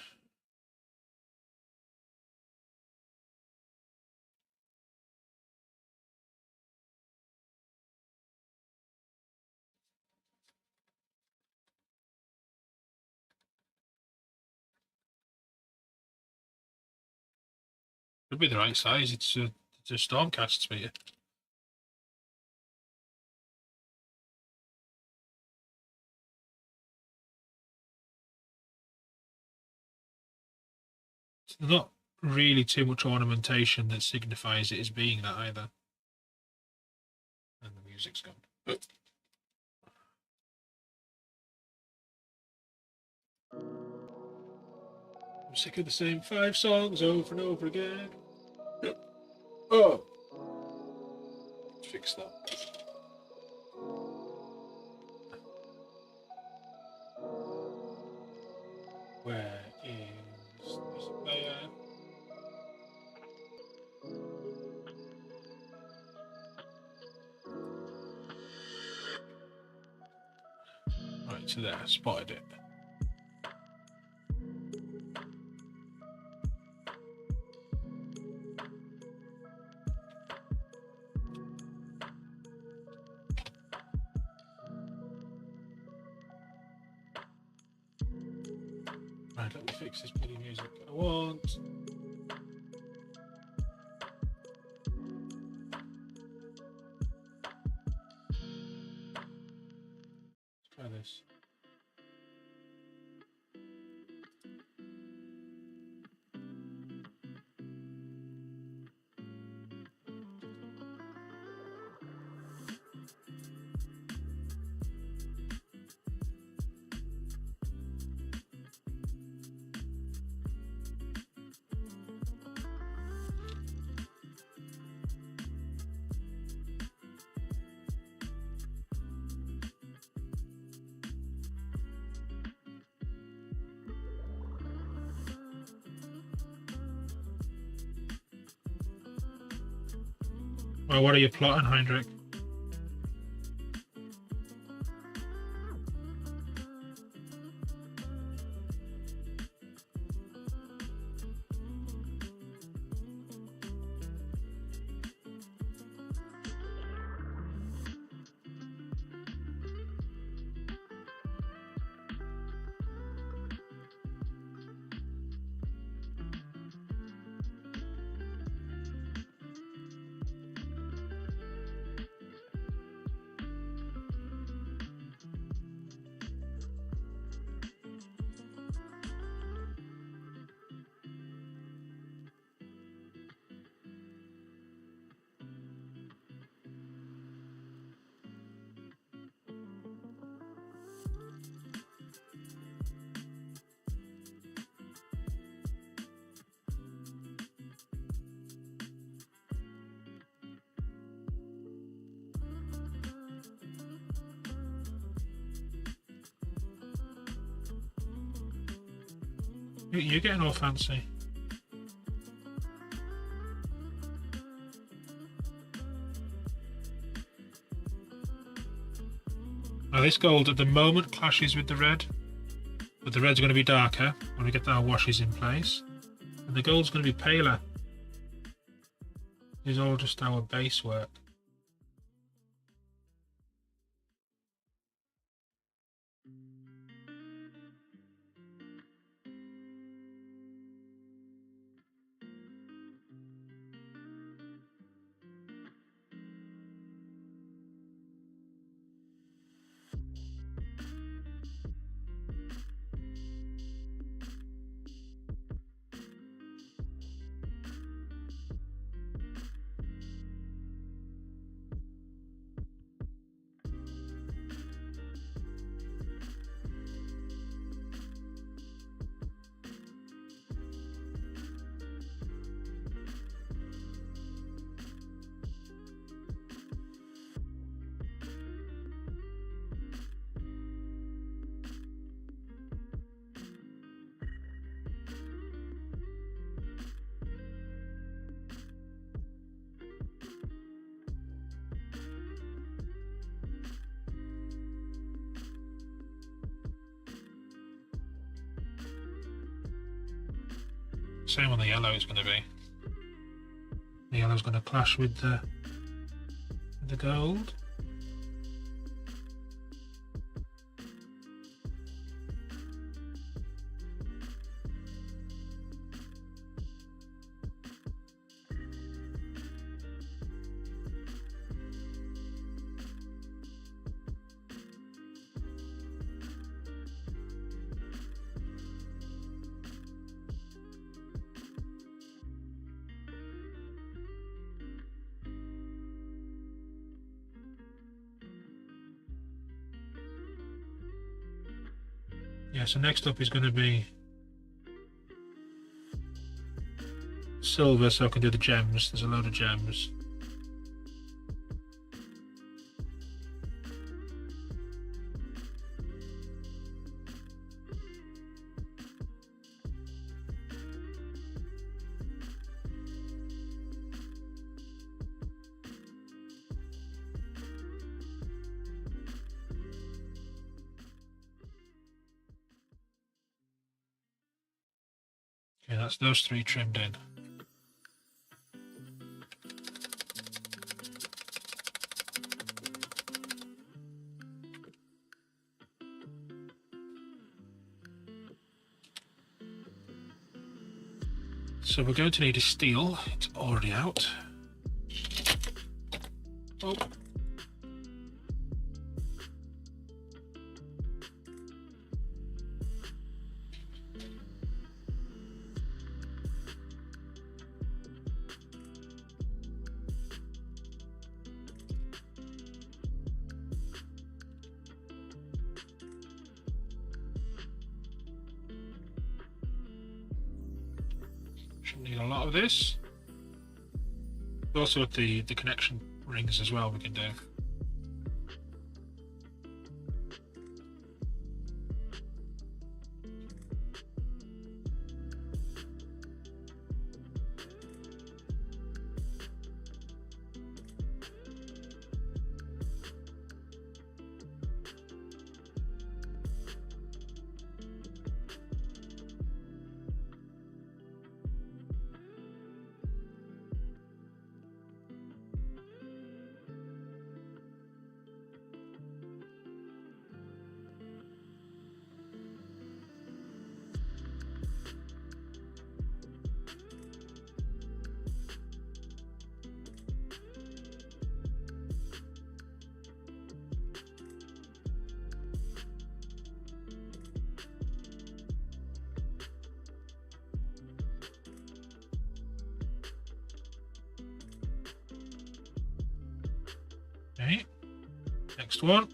Could be the right size. It's a Stormcast spear. There's not really too much ornamentation that signifies it as being that either. And the music's gone. I'm sick of the same 5 songs over and over again. Oh! Fix that. Where is this player? Right, so there, spotted it. Right, let me fix this bloody music. I want. Let's try this. Well, what are you plotting, Heinrich? You're getting all fancy. Now this gold at the moment clashes with the red, but the red's going to be darker when we get our washes in place, and the gold's going to be paler. This is all just our base work. Same on the yellow is going to be. The yellow's going to clash with the gold. Yeah, so next up is going to be silver so I can do the gems. There's a load of gems. Okay, that's those 3 trimmed in. So we're going to need a steel. It's already out. Oh. Shouldn't need a lot of this. Also the connection rings as well we can do. Okay, next one.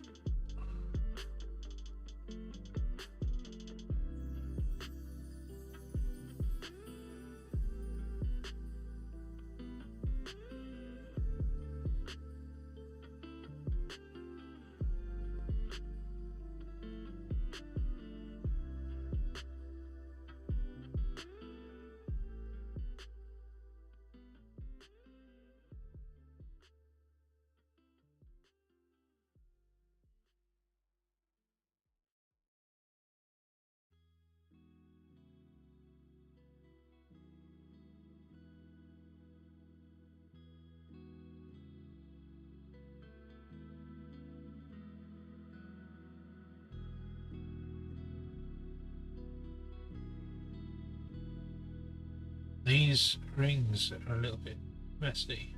These rings are a little bit messy.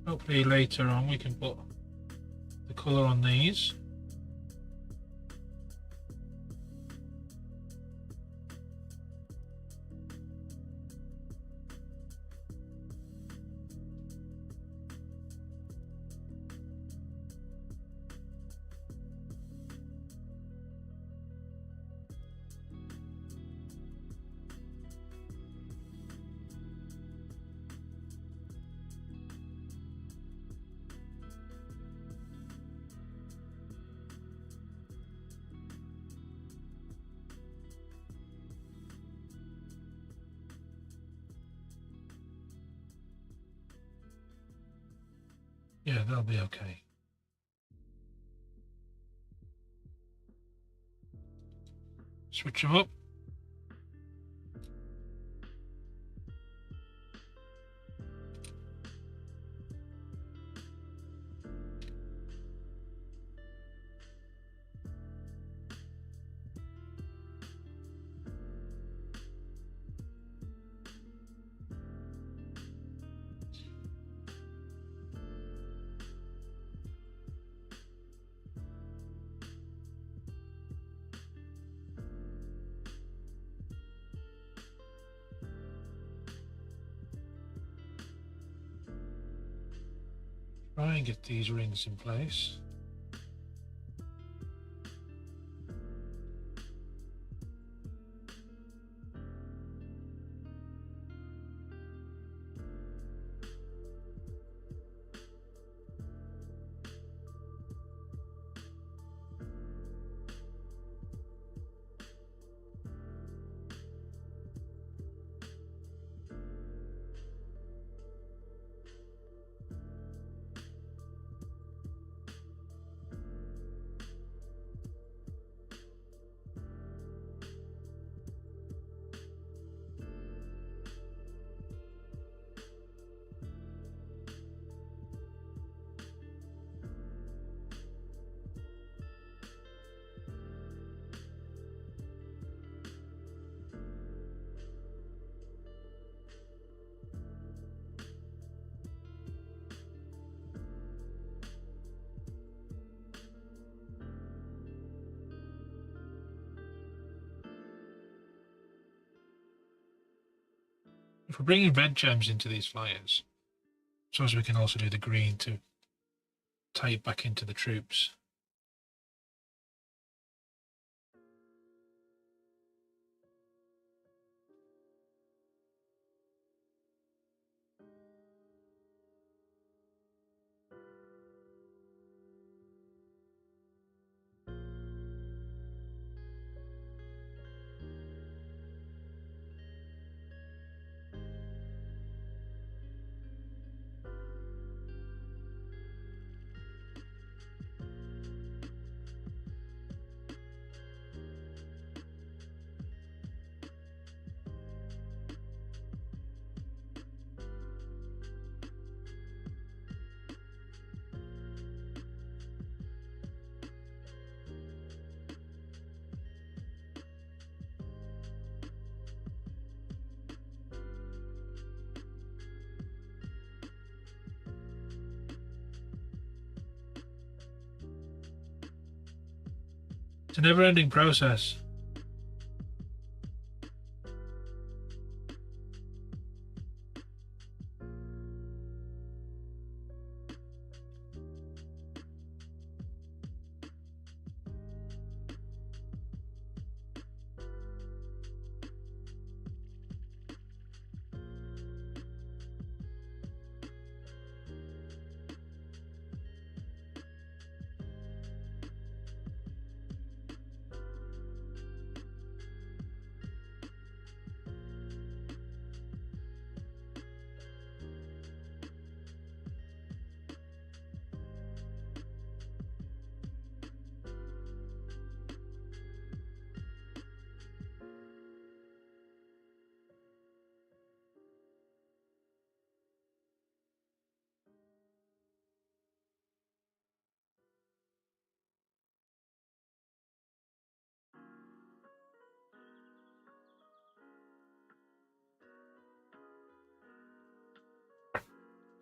Hopefully later on we can put the colour on these. Yeah, that'll be okay. Switch them up. Try and get these rings in place. If we're bringing red gems into these flyers, I suppose we can also do the green to tie it back into the troops. It's a never-ending process.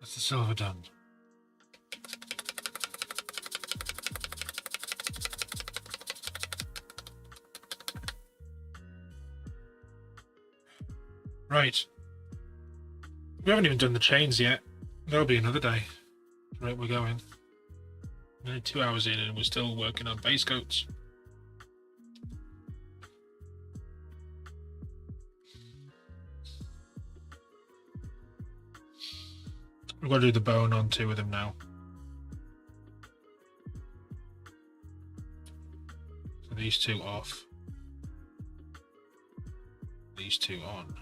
That's the silver done. Right. We haven't even done the chains yet. That'll be another day. Right, we're going. We're only 2 hours in and we're still working on base coats. We've got to do the bone on 2 of them now. So these 2 off. These 2 on.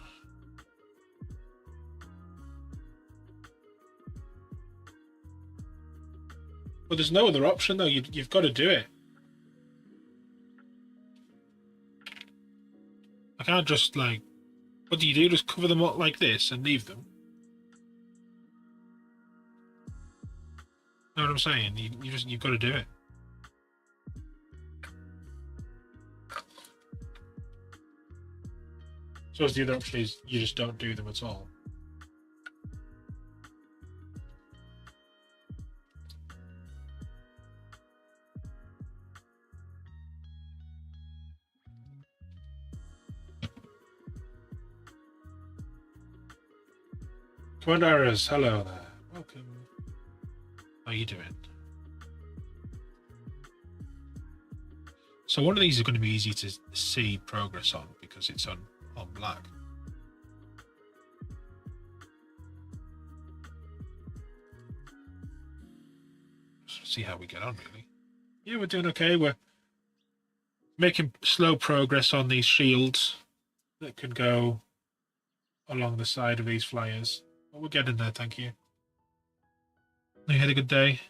But there's no other option though. You've got to do it. I can't just like. What do? Just cover them up like this and leave them? Know what I'm saying? You've got to do it. So the other option is you just don't do them at all. Commandaris, hello there. Welcome. How are you doing? So one of these is going to be easy to see progress on because it's on black. Let's see how we get on, really. Yeah, we're doing okay. We're making slow progress on these shields that can go along the side of these flyers. But we're getting there, thank you. You had a good day?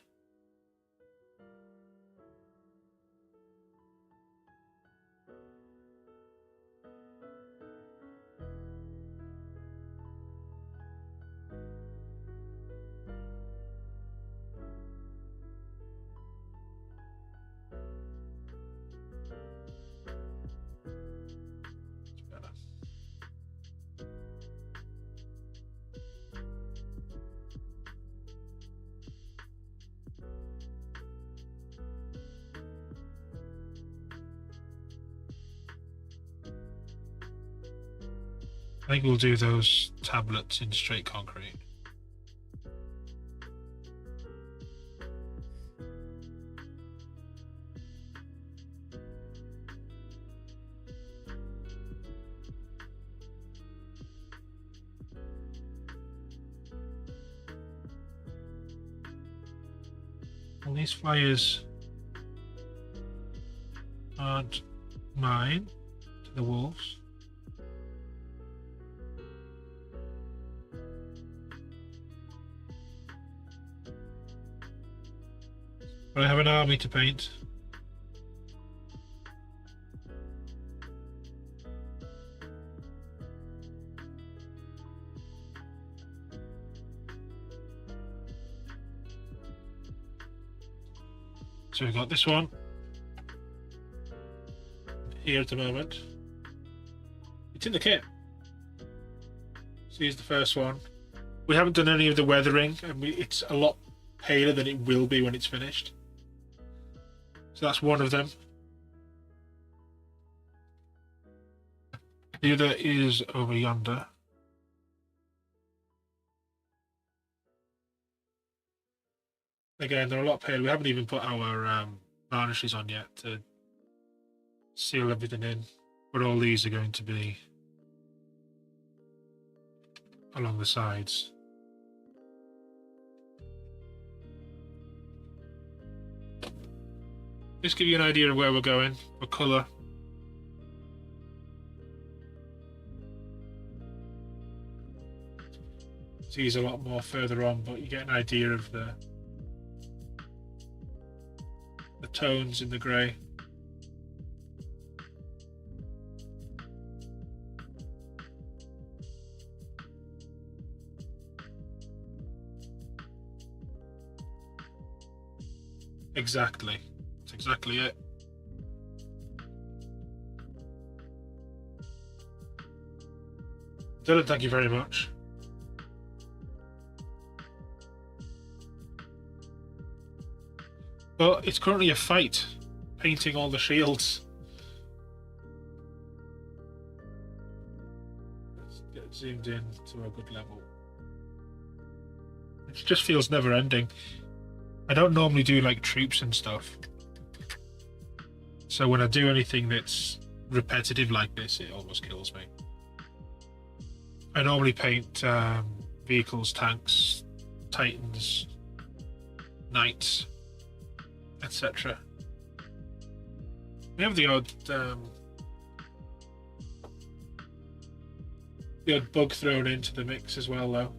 I think we'll do those tablets in straight concrete. Well, these flyers aren't mine to the wolves. But I have an army to paint. So we've got this one here at the moment. It's in the kit. So here's the first one. We haven't done any of the weathering, and it's a lot paler than it will be when it's finished. So that's one of them. The other is over yonder. Again, they're a lot paler. We haven't even put our varnishes on yet to seal everything in. But all these are going to be along the sides. Just give you an idea of where we're going for colour. These are a lot more further on, but you get an idea of the tones in the grey. Exactly. That's exactly it. Dylan, thank you very much. But it's currently a fight painting all the shields. Let's get zoomed in to a good level. It just feels never ending. I don't normally do like troops and stuff. So when I do anything that's repetitive like this, it almost kills me. I normally paint vehicles, tanks, titans, knights, etc. We have the odd bug thrown into the mix as well, though.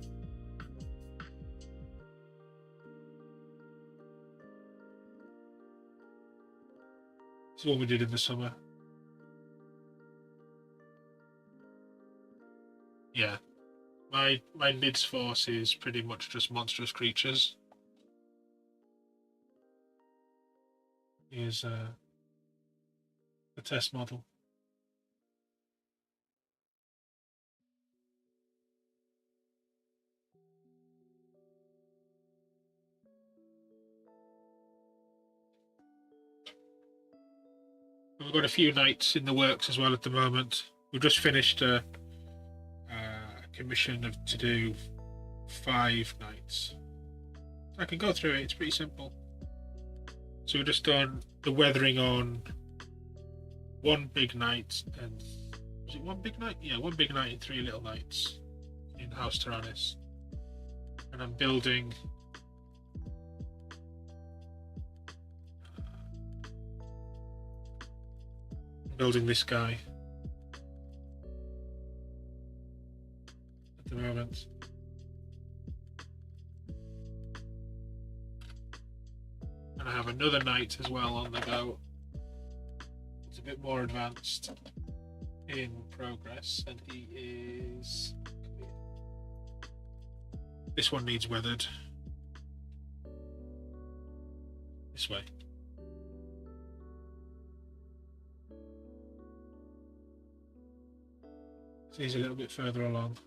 This is what we did in the summer. Yeah. My NIDS force is pretty much just monstrous creatures. Here's the test model. We've got a few nights in the works as well at the moment. We've just finished a commission to do 5 nights. I can go through it, it's pretty simple. So we've just done the weathering on one big night, and was it one big night? Yeah, one big night and 3 little nights in House Tyrannus. And I'm building this guy at the moment. And I have another knight as well on the go. It's a bit more advanced in progress, and he is... This one needs weathered. This way. So he's a little bit further along.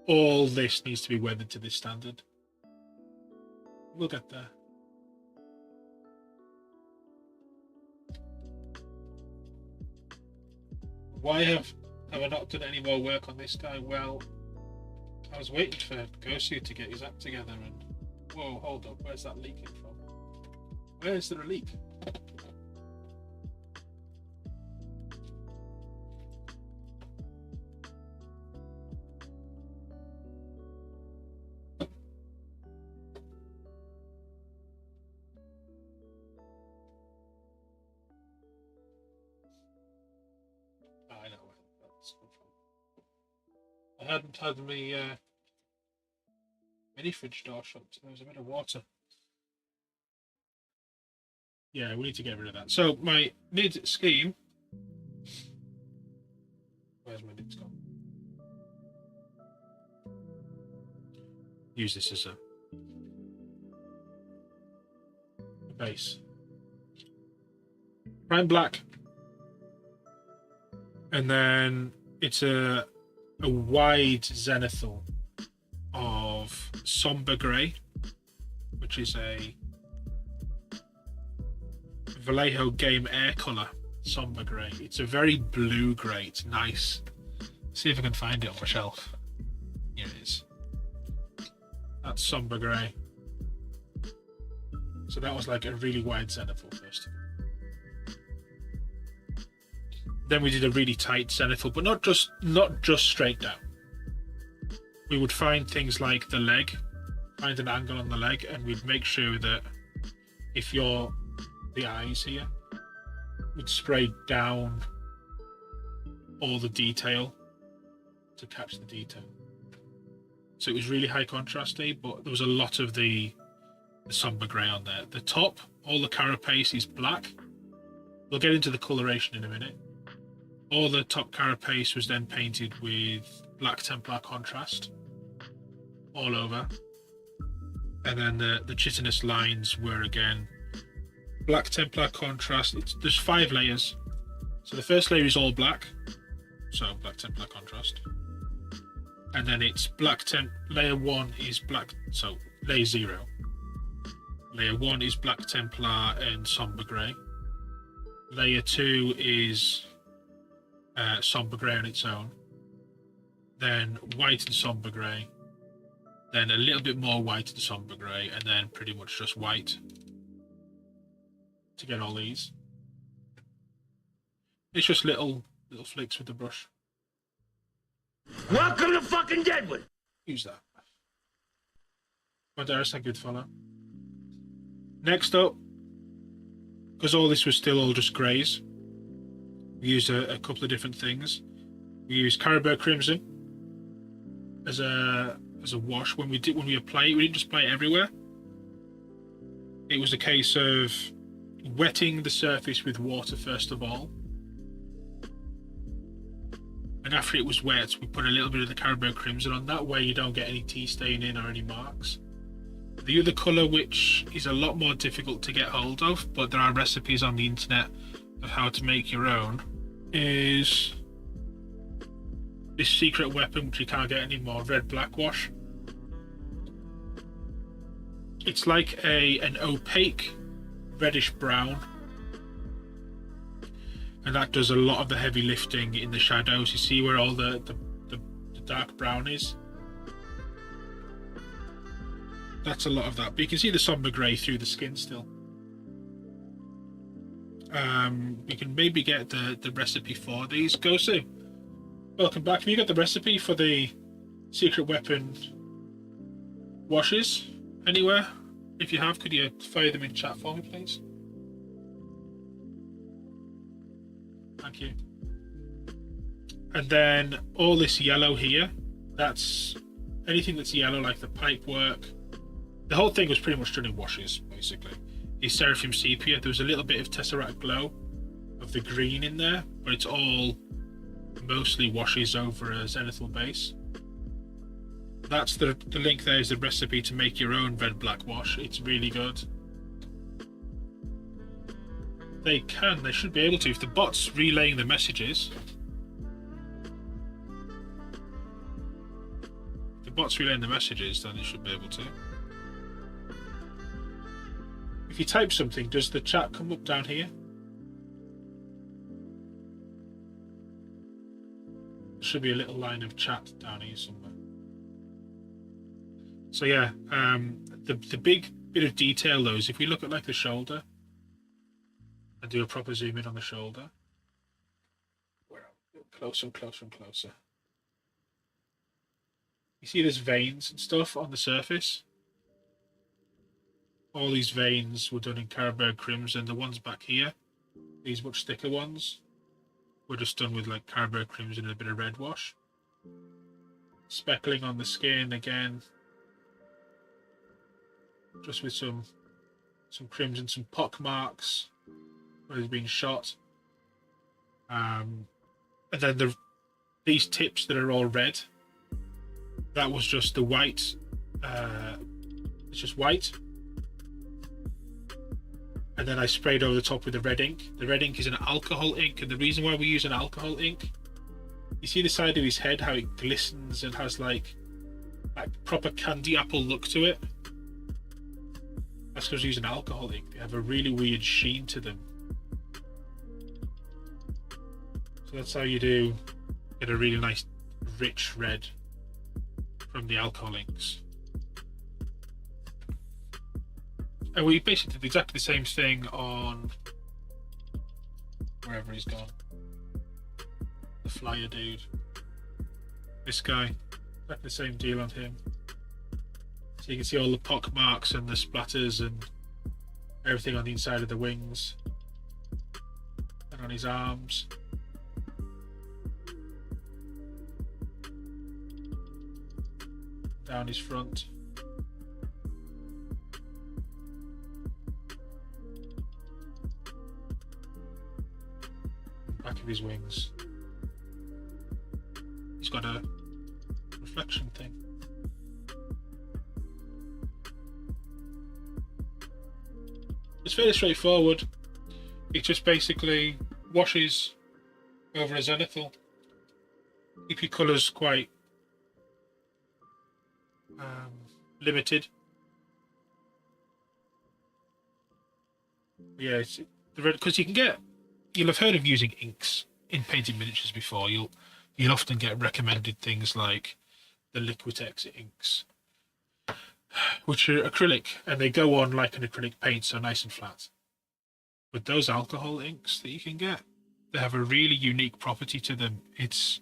All this needs to be weathered to this standard. We'll get there. Why have I not done any more work on this guy? Well, I was waiting for Gosu to get his act together, and whoa, hold up, where's that leaking from? Where is there a leak? I know where that's come from. I hadn't had my mini fridge door shut, so there was a bit of water. Yeah, we need to get rid of that. So my NID scheme. Where's my NIDs gone? Use this as a base. Prime black. And then it's a wide zenithal of somber grey, which is a Vallejo Game Air colour somber grey. It's a very blue grey. It's nice. See if I can find it on my shelf. Here it is. That's somber grey. So that was like a really wide zenithal first. Then we did a really tight zenithal, but not just straight down. We would find things like the leg, find an angle on the leg, and we'd make sure that if you're the eyes here, we'd spray down all the detail to catch the detail. So it was really high contrasty, but there was a lot of the somber grey on there. The top, all the carapace is black. We'll get into the coloration in a minute. All the top carapace was then painted with Black Templar contrast all over. And then the chitinous lines were again Black Templar contrast. There's 5 layers. So the first layer is all black, so Black Templar contrast. And then it's layer 1 is black, so layer 0. Layer 1 is Black Templar and somber grey. Layer 2 is somber grey on its own, then white and somber grey, then a little bit more white and somber grey, and then pretty much just white to get all these. It's just little flicks with the brush. Welcome to fucking Deadwood! Use that. Banderas, thank you for the follow. Next up, because all this was still all just greys, we used a couple of different things. We used Caribou Crimson as a wash. When we apply it, we didn't just apply it everywhere. it was a case of wetting the surface with water first of all. And after it was wet, we put a little bit of the Carroburg Crimson on. That way you don't get any tea staining or any marks. The other colour, which is a lot more difficult to get hold of, but there are recipes on the internet of how to make your own, is this secret weapon which you can't get anymore, Red Black Wash. It's like an opaque reddish brown, and that does a lot of the heavy lifting in the shadows. You see where all the dark brown is? That's a lot of that, but you can see the somber grey through the skin still. We can maybe get the recipe for these. Gosu, welcome back. Have you got the recipe for the secret weapon washes anywhere? If you have, could you fire them in chat for me, please? Thank you. And then all this yellow here, that's anything that's yellow, like the pipe work. The whole thing was pretty much done in washes, basically. Is Seraphim Sepia. There was a little bit of Tesseract Glow of the green in there, but it's all mostly washes over a zenithal base. That's the link there is the recipe to make your own Red Black Wash. It's really good. They should be able to. If the bot's relaying the messages, then they should be able to. If you type something, does the chat come up down here? There should be a little line of chat down here somewhere. So yeah, the big bit of detail though is if we look at like the shoulder and do a proper zoom in on the shoulder, closer and closer and closer. You see there's veins and stuff on the surface. All these veins were done in Carroburg Crimson. The ones back here, these much thicker ones, were just done with like Carroburg Crimson and a bit of red wash. Speckling on the skin again, just with some crimson, some pock marks where he's been shot. And then these tips that are all red, that was just the white. It's just white. And then I sprayed over the top with the red ink. The red ink is an alcohol ink, and the reason why we use an alcohol ink, you see the side of his head, how it glistens and has like proper candy apple look to it? That's because we use an alcohol ink. They have a really weird sheen to them. So that's how you get a really nice rich red from the alcohol inks. And we basically did exactly the same thing on wherever he's gone. The flyer dude. This guy. Exactly the same deal on him. So you can see all the pock marks and the splatters and everything on the inside of the wings. And on his arms. Down his front. Back of his wings. He's got a reflection thing. It's fairly straightforward. It just basically washes over a zenithal. Keep your colours quite limited. Yeah, it's the red, because you'll have heard of using inks in painted miniatures before. You'll often get recommended things like the Liquitex inks, which are acrylic, and they go on like an acrylic paint, so nice and flat. But those alcohol inks that you can get, they have a really unique property to them. It's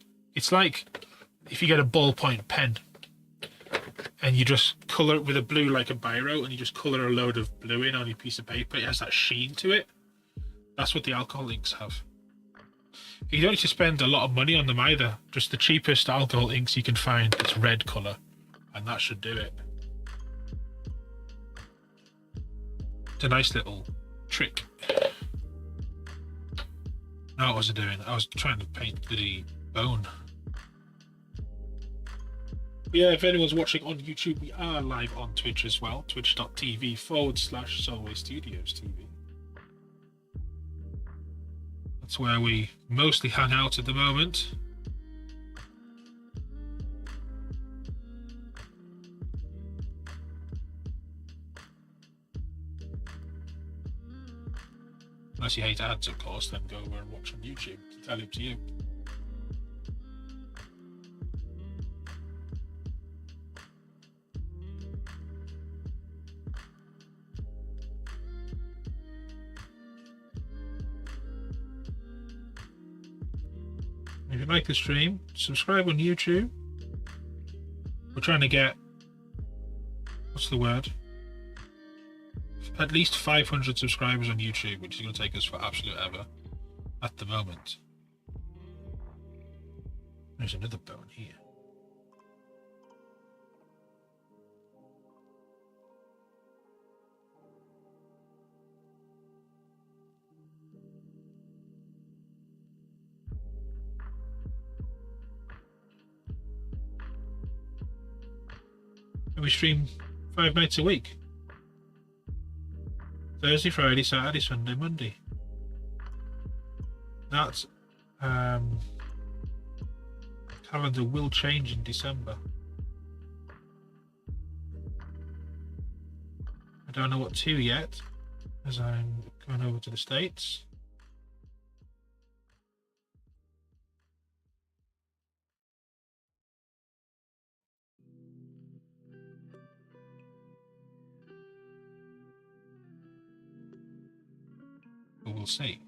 like if you get a ballpoint pen and you just colour it with a blue like a biro, and you just colour a load of blue in on your piece of paper, it has that sheen to it. That's what the alcohol inks have. You don't need to spend a lot of money on them either. Just the cheapest alcohol inks you can find, it's red colour, and that should do it. It's a nice little trick. Now what was I doing? I was trying to paint the bone. Yeah, if anyone's watching on YouTube, we are live on Twitch as well. Twitch.tv/Solway Studios TV. That's where we mostly hang out at the moment. Unless you hate ads, of course, then go over and watch on YouTube. It's entirely up to you. If you like the stream, subscribe on YouTube. We're trying to get, what's the word? At least 500 subscribers on YouTube, which is going to take us for absolute ever at the moment. There's another bone here. And we stream 5 nights a week. Thursday, Friday, Saturday, Sunday, Monday. That calendar will change in December. I don't know what to yet, as I'm going over to the States. But we'll see.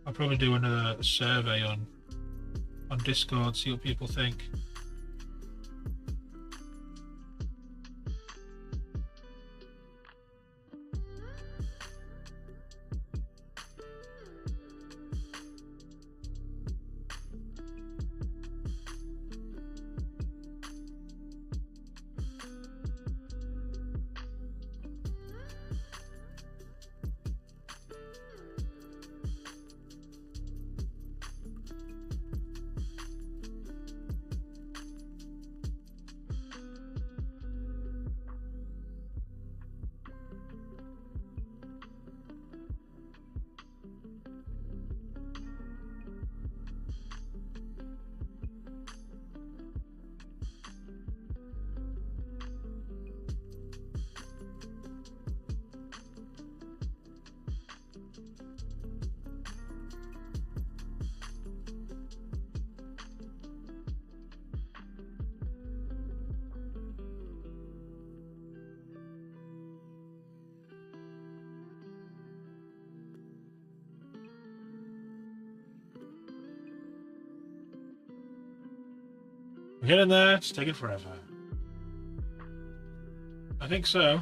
I'll probably do another survey on Discord, see what people think. We're getting there. It's taking forever. I think so.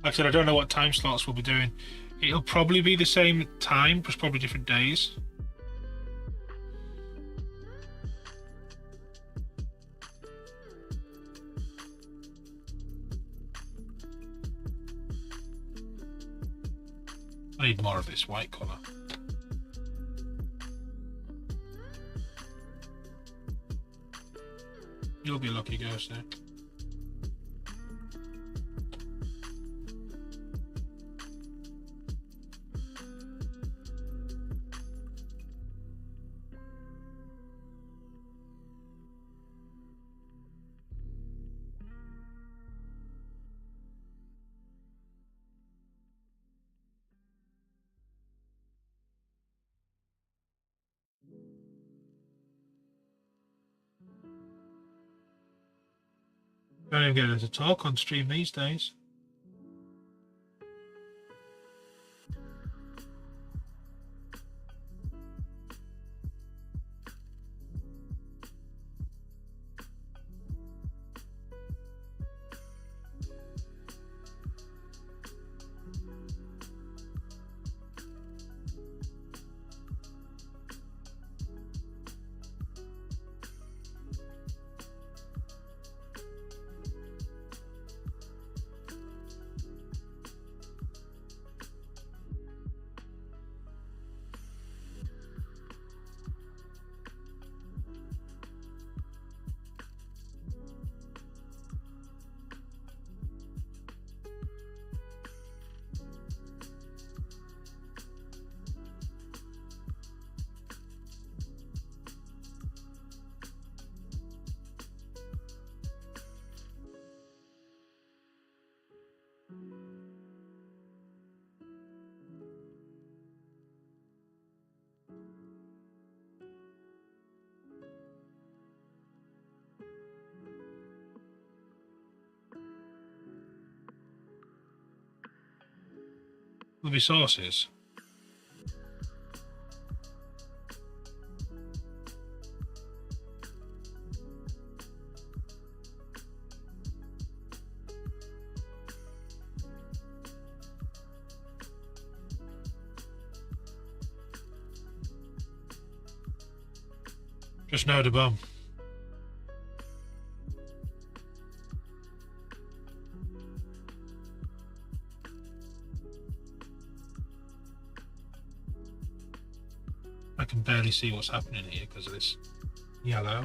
Like I said, I don't know what time slots we'll be doing. It'll probably be the same time, but probably different days. I need more of this white colour. You'll be a lucky ghost there. Don't even get to talk on stream these days. Will be sources. Just know the bomb. I can barely see what's happening here because of this yellow.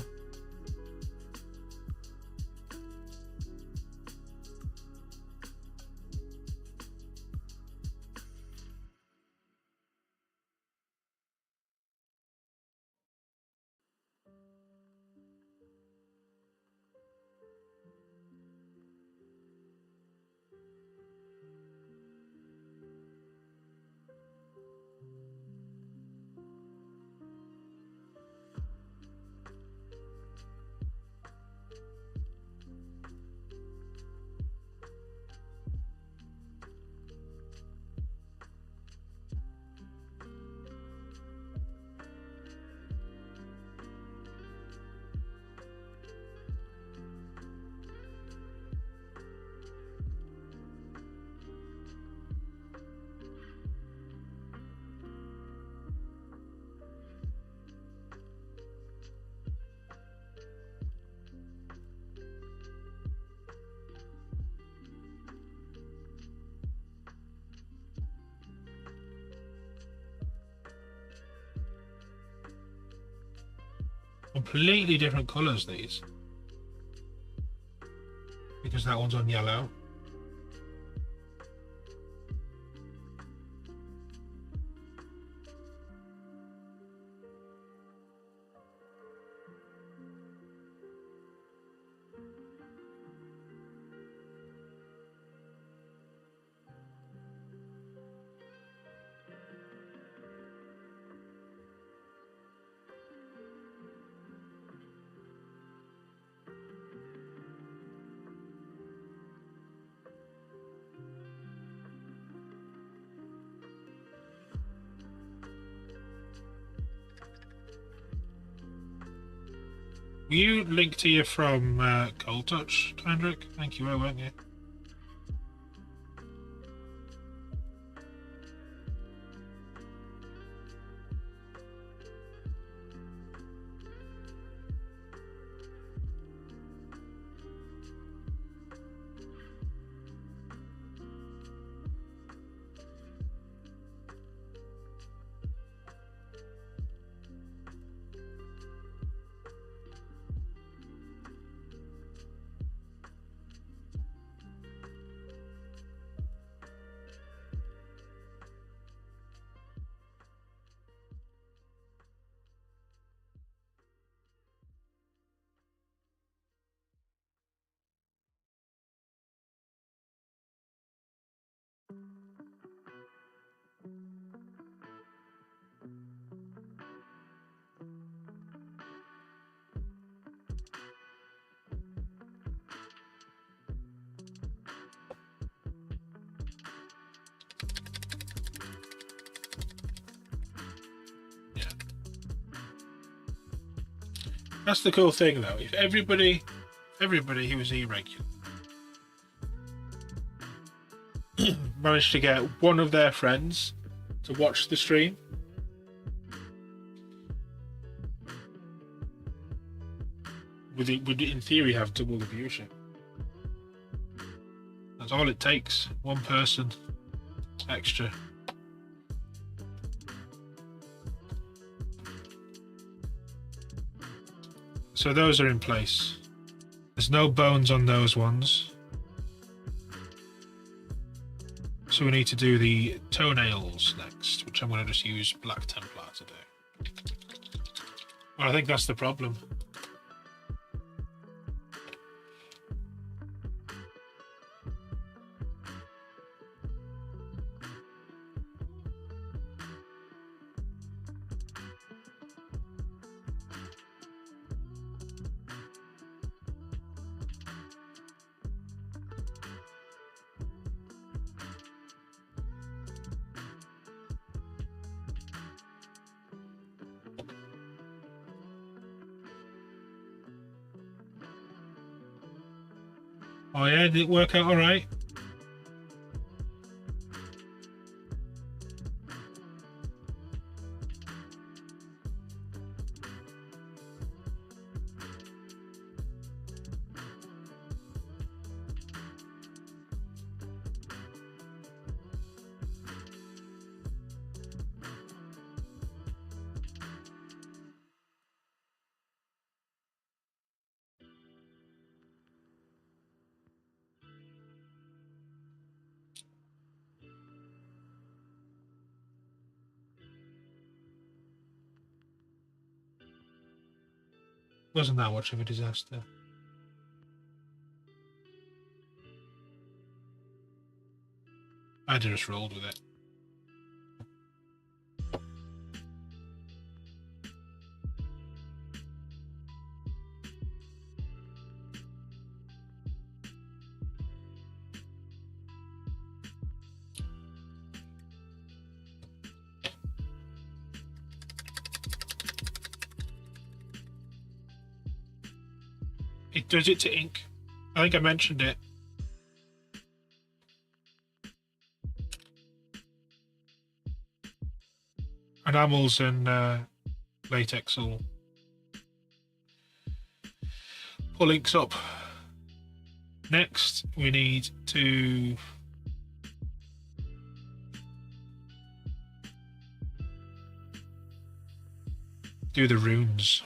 Completely different colours, these. Because that one's on yellow. Were you linked here from Cold Touch, Hendrik? Thank you, weren't you? That's the cool thing, though. If everybody who was irregular managed to get one of their friends to watch the stream, would in theory have double the viewership. That's all it takes. One person extra. So those are in place. There's no bones on those ones. So we need to do the toenails next, which I'm going to just use Black Templar to do. Well, I think that's the problem. Oh yeah, did it work out all right? Wasn't that much of a disaster. I just rolled with it. It does it to ink. I think I mentioned it. Enamels and latex will pull inks up. Next, we need to do the runes.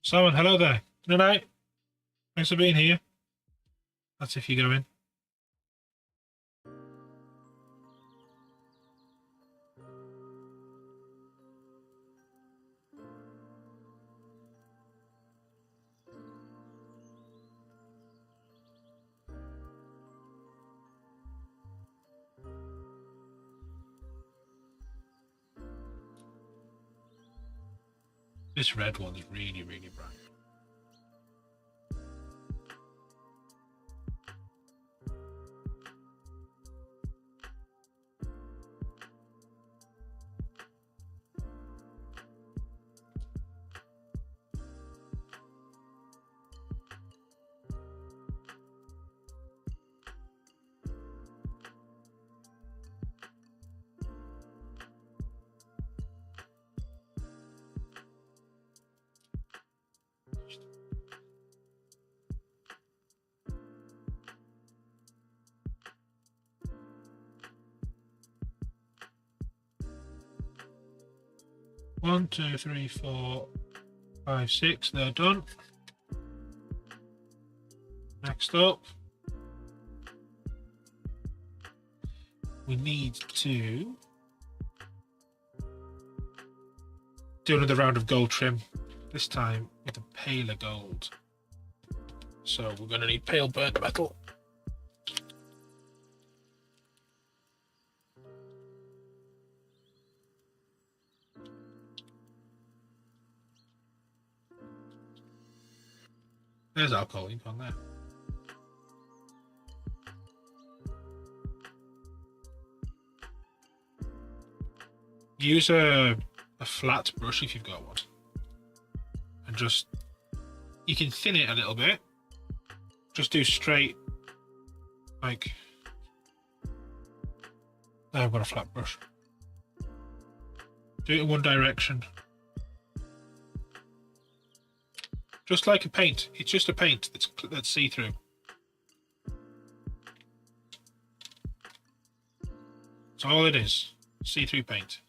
Simon, hello there. Good night. Thanks for being here. That's if you go in. This red one is really, really bright. One, two, three, four, five, six. They're done. Next up, we need to do another round of gold trim, this time with a paler gold. So we're going to need pale burnt metal. There's alcohol ink on there. Use a flat brush if you've got one. And just, you can thin it a little bit. Just do straight, like, I've got a flat brush. Do it in one direction. Just like a paint. It's just a paint that's see-through. That's all it is. See-through paint.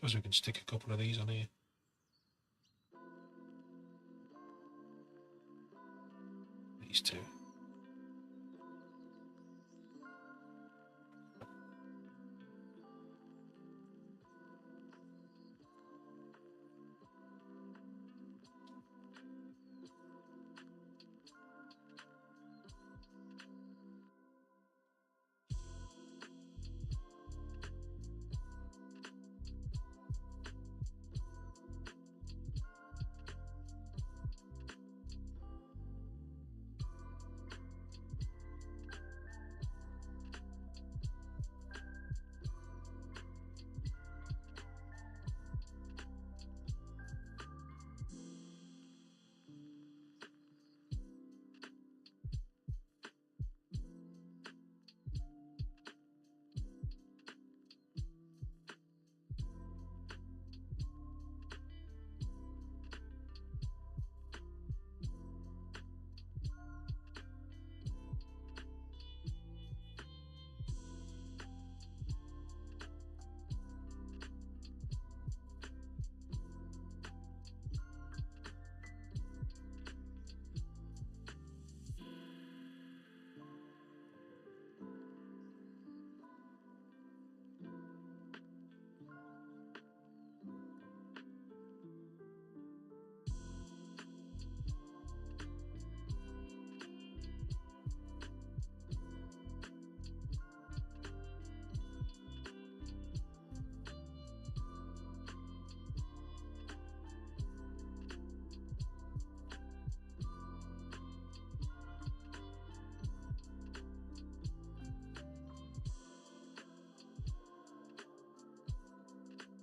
Suppose we can stick a couple of these on here. These two.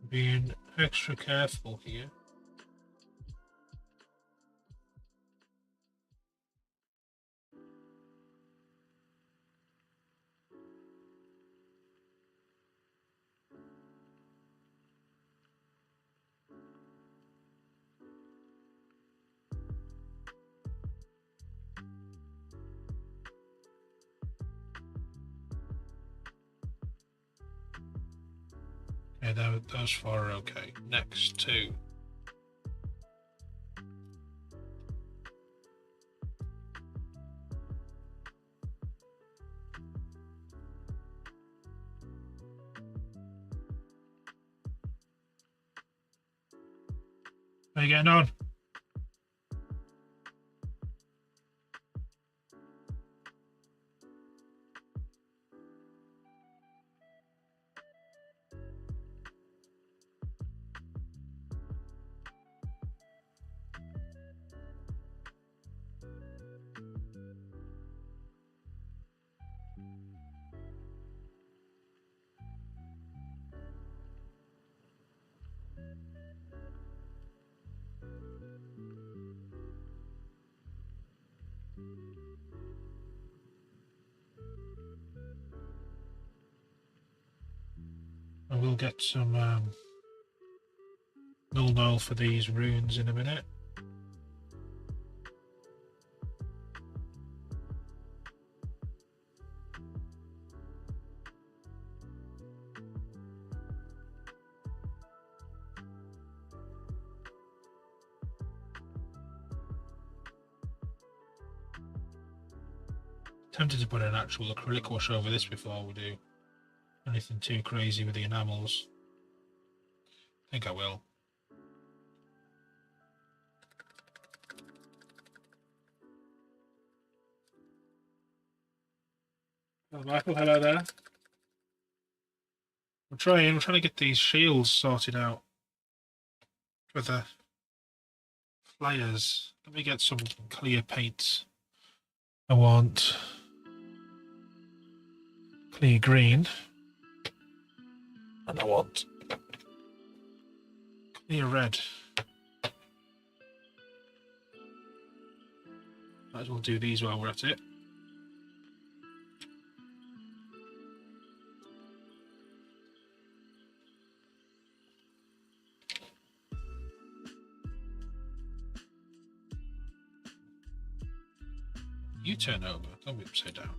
Being extra careful here. Okay, those four are okay. Next two. How are you getting on? I will get some null for these runes in a minute. Tempted to put an actual acrylic wash over this before we do anything too crazy with the enamels. I think I will. Oh, Michael, hello there. We're trying to get these shields sorted out for the flyers. Let me get some clear paint. I want clear green, and I want clear red. Might as well do these while we're at it. You turn over, don't be upside down.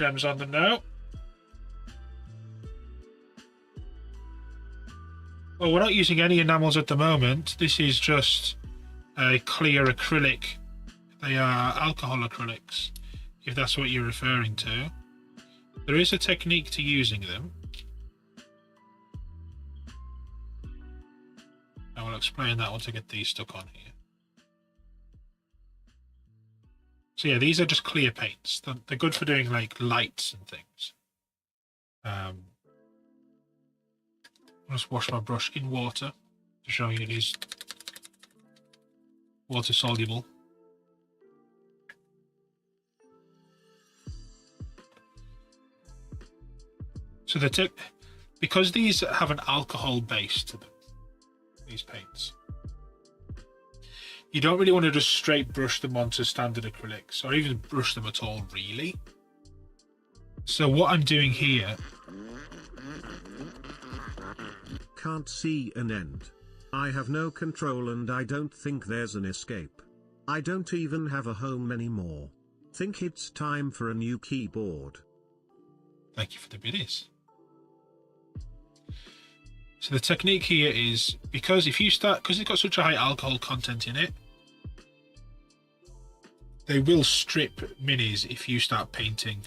gems on them now. Well, we're not using any enamels at the moment. This is just a clear acrylic. They are alcohol acrylics, if that's what you're referring to. There is a technique to using them. I will explain that once I get these stuck on here. So yeah, these are just clear paints. They're good for doing like lights and things. I'll just wash my brush in water to show you it is water soluble. So because these have an alcohol base to them, these paints, you don't really want to just straight brush them onto standard acrylics, or even brush them at all, really. So what I'm doing here... Can't see an end. I have no control and I don't think there's an escape. I don't even have a home anymore. Think it's time for a new keyboard. Thank you for the biddies. So the technique here is, because if you start, because it's got such a high alcohol content in it, they will strip minis if you start painting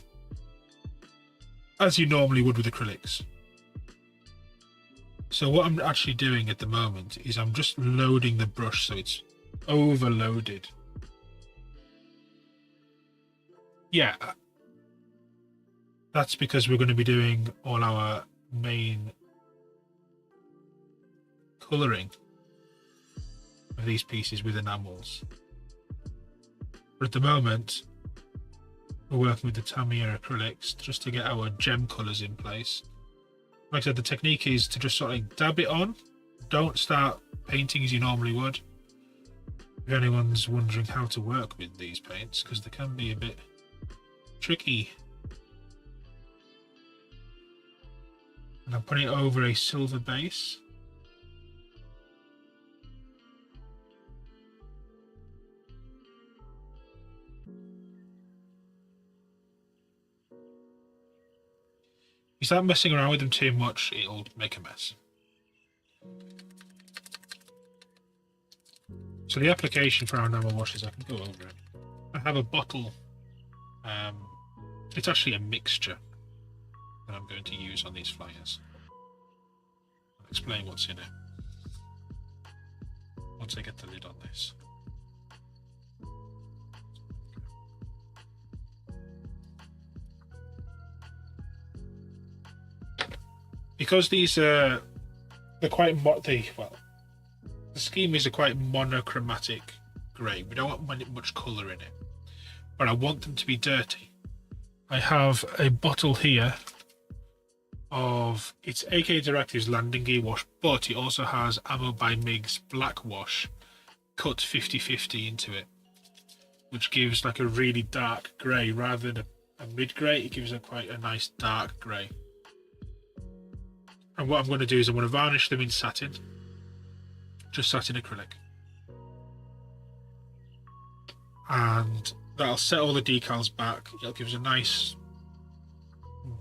as you normally would with acrylics. So what I'm actually doing at the moment is I'm just loading the brush so it's overloaded. Yeah, that's because we're going to be doing all our main colouring of these pieces with enamels. But at the moment, we're working with the Tamiya acrylics just to get our gem colours in place. Like I said, the technique is to just sort of dab it on. Don't start painting as you normally would. If anyone's wondering how to work with these paints, because they can be a bit tricky. And I'm putting it over a silver base. You start messing around with them too much, it'll make a mess. So the application for our enamel washes, I can go over it. I have a bottle. It's actually a mixture that I'm going to use on these flyers. I'll explain what's in it once I get the lid on this. Because these they're quite the scheme is a quite monochromatic grey. We don't want much colour in it, but I want them to be dirty. I have a bottle here of it's AK Interactive's Landing Gear wash, but it also has Ammo by MiG's black wash cut 50-50 into it, which gives like a really dark grey rather than a mid grey. It gives quite a nice dark grey. And what I'm going to do is I'm going to varnish them in satin, just satin acrylic. And that'll set all the decals back. It'll give us a nice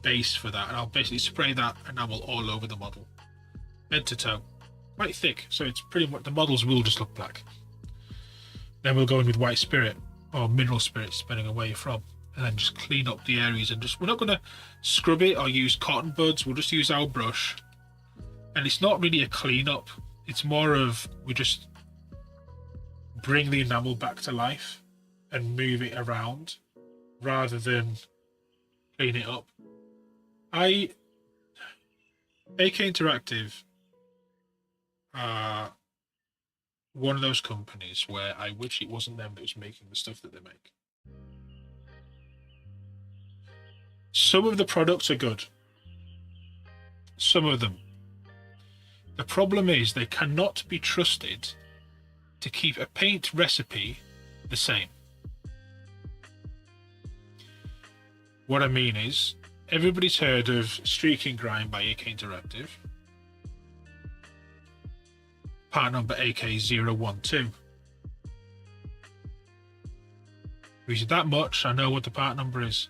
base for that. And I'll basically spray that enamel all over the model, head to toe. Quite thick, so it's pretty much, the models will just look black. Then we'll go in with white spirit, or mineral spirits, depending on where you're from. And then just clean up the areas and we're not going to scrub it or use cotton buds. We'll just use our brush. And it's not really a clean up. It's more of, we just bring the enamel back to life and move it around rather than clean it up. AK Interactive are one of those companies where I wish it wasn't them that was making the stuff that they make. Some of the products are good. Some of them. The problem is they cannot be trusted to keep a paint recipe the same. What I mean is, everybody's heard of Streak and Grime by AK Interactive. Part number AK012. If you said that much, I know what the part number is.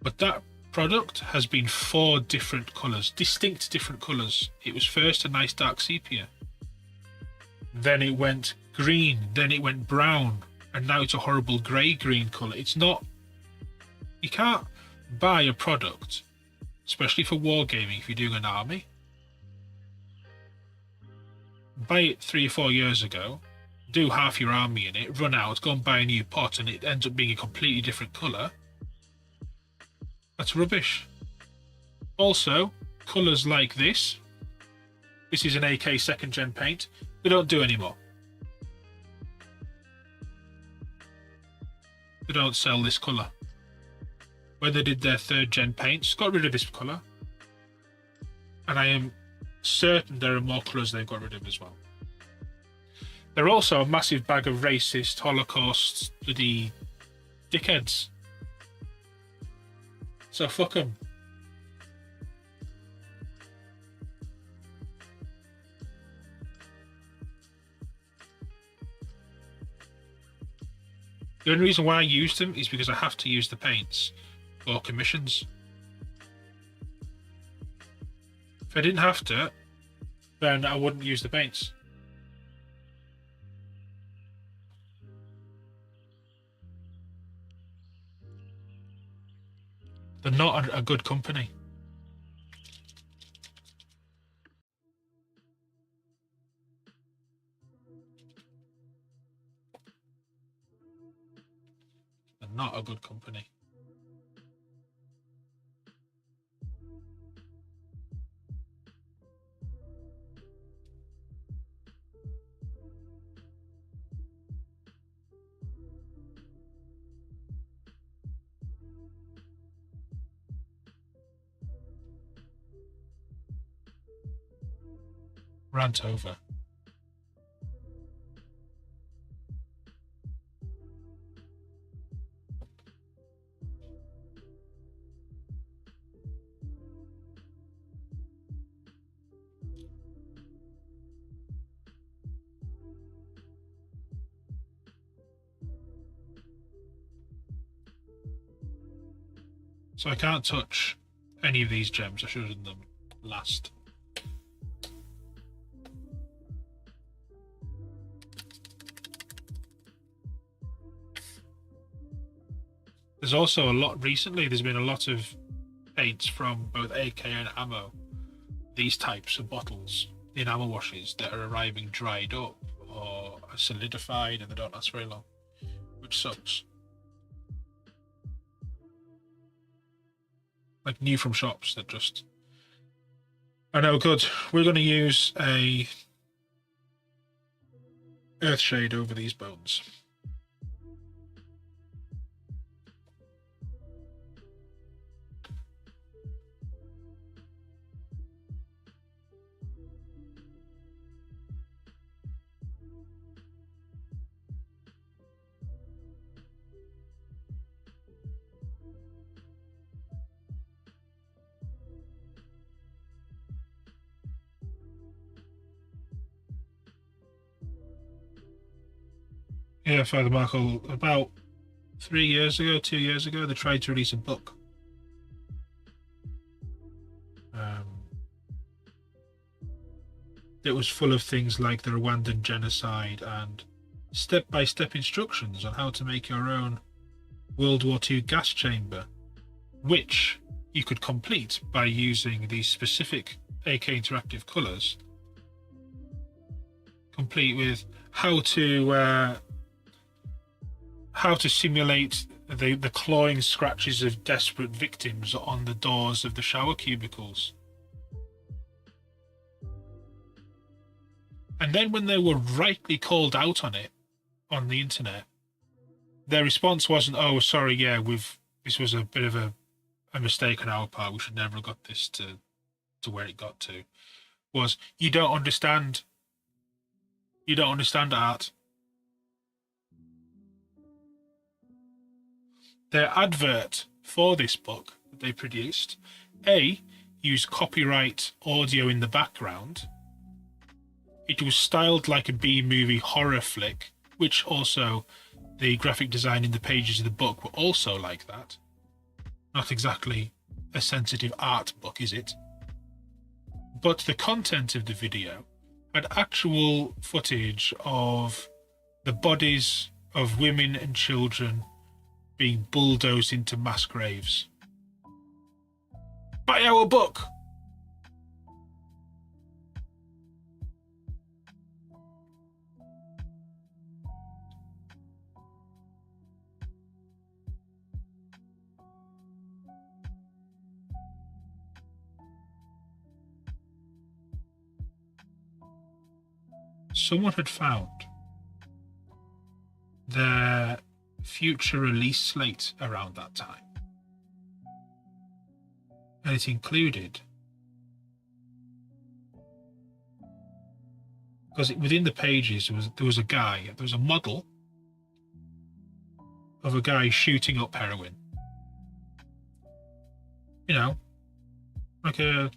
But that product has been 4 different colours, distinct different colours. It was first a nice dark sepia, then it went green, then it went brown, and now it's a horrible grey-green colour. It's not... You can't buy a product, especially for wargaming if you're doing an army, buy it 3 or 4 years ago, do half your army in it, run out, go and buy a new pot, and it ends up being a completely different colour. That's rubbish. Also, colours like this is an AK 2nd gen paint, they don't do anymore. They don't sell this colour. When they did their 3rd gen paints, got rid of this colour. And I am certain there are more colours they've got rid of as well. They're also a massive bag of racist, Holocaust, bloody dickheads. So fuck them. The only reason why I use them is because I have to use the paints for commissions. If I didn't have to, then I wouldn't use the paints. They're not a good company. They're not a good company. Rant over. So I can't touch any of these gems. I should have done them last. There's also a lot recently, there's been a lot of paints from both AK and ammo, these types of bottles in ammo washes that are arriving dried up or are solidified and they don't last very long, which sucks. Like new from shops that just... I know, good. We're going to use a Earthshade over these bones. Yeah, Father Markle, about 2 years ago, they tried to release a book. It was full of things like the Rwandan genocide and step-by-step instructions on how to make your own World War II gas chamber, which you could complete by using these specific AK Interactive colours, complete with how to simulate the clawing scratches of desperate victims on the doors of the shower cubicles. And then when they were rightly called out on it on the internet, their response wasn't, "Oh, sorry, yeah, this was a bit of a mistake on our part. We should never have got this to where it got to." Was, you don't understand art. Their advert for this book that they produced, used copyright audio in the background. It was styled like a B-movie horror flick, which also the graphic design in the pages of the book were also like that. Not exactly a sensitive art book, is it? But the content of the video had actual footage of the bodies of women and children being bulldozed into mass graves. Buy our book! Someone had found their future release slate around that time. And it included, because within the pages there was a model of a guy shooting up heroin. You know, like a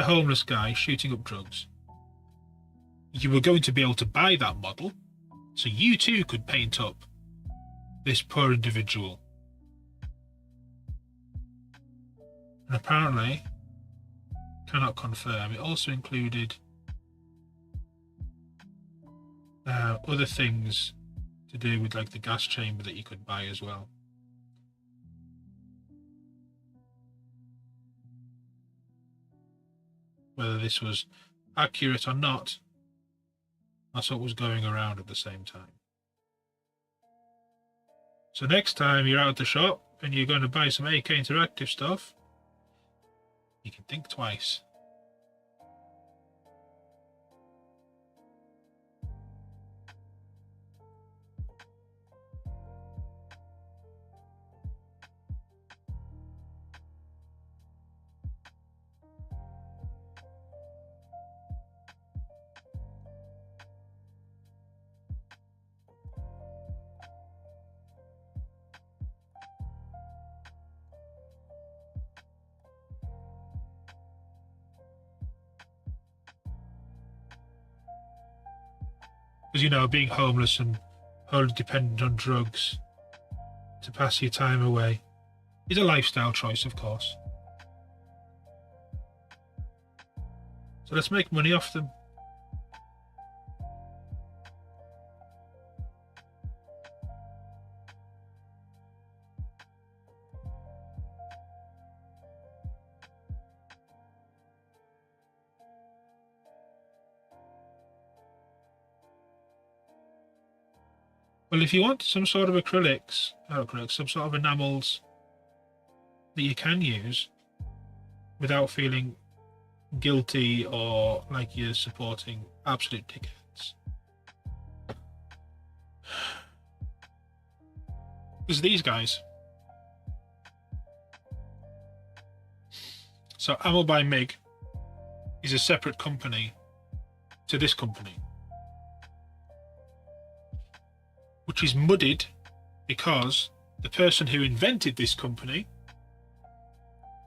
homeless guy shooting up drugs. You were going to be able to buy that model, so you too could paint up this poor individual. And apparently, cannot confirm, it also included other things to do with like the gas chamber that you could buy as well. Whether this was accurate or not, that's what was going around at the same time. So next time you're out at the shop and you're going to buy some AK Interactive stuff, you can think twice. Because, you know, being homeless and wholly dependent on drugs to pass your time away is a lifestyle choice, of course. So let's make money off them. Well, if you want some sort of some sort of enamels that you can use without feeling guilty or like you're supporting absolute dickheads. Because these guys. So Ammo by MiG is a separate company to this company, which is muddied because the person who invented this company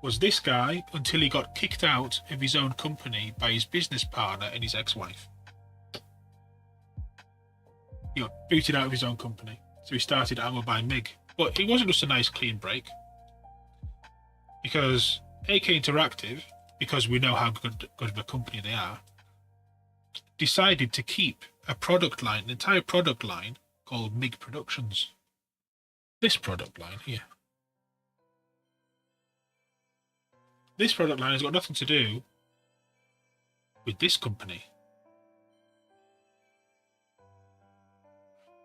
was this guy until he got kicked out of his own company by his business partner and his ex-wife. He got booted out of his own company, so he started Ammo by MiG. But it wasn't just a nice clean break, because AK Interactive, because we know how good of a company they are, decided to keep a product line, an entire product line called MiG Productions. This product line here. This product line has got nothing to do with this company.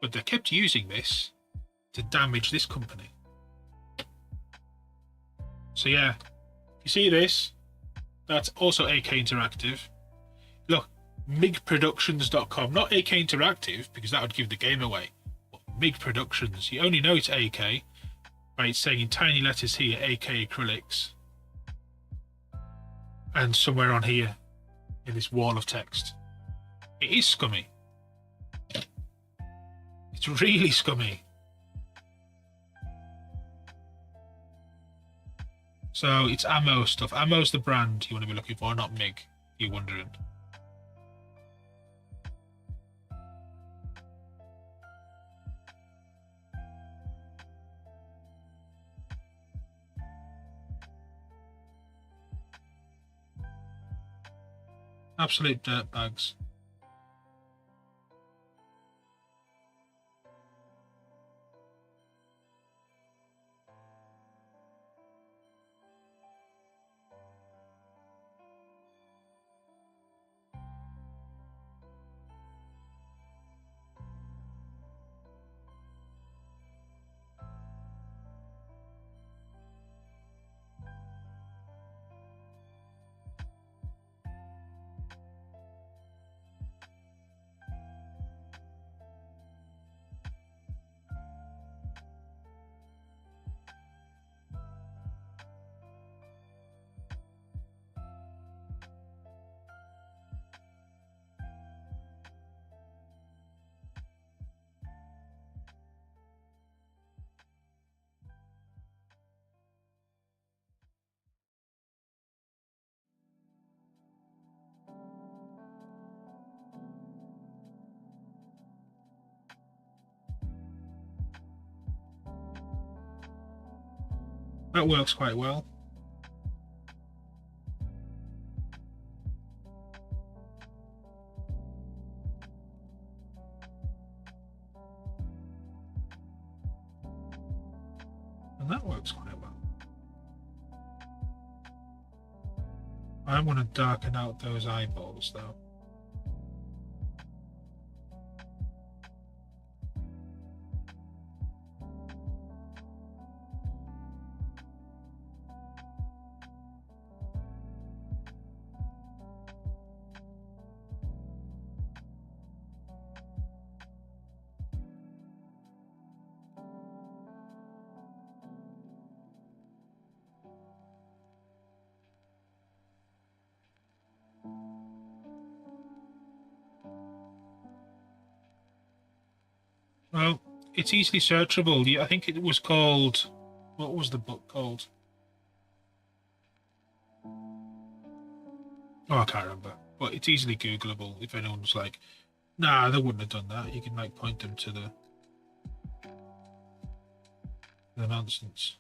But they kept using this to damage this company. So yeah, you see this? That's also AK Interactive. Look, MiGProductions.com, not AK Interactive, because that would give the game away. But MiG Productions, you only know it's AK by it's saying in tiny letters here, AK Acrylics. And somewhere on here, in this wall of text. It is scummy. It's really scummy. So it's Ammo stuff. Ammo's the brand you want to be looking for, not MiG, if you're wondering. Absolute dirtbags. That works quite well. And that works quite well. I want to darken out those eyeballs though. Well, it's easily searchable. I think it was called... What was the book called? Oh, I can't remember. But it's easily Googleable if anyone's like, nah, they wouldn't have done that. You can like point them to the nonsense.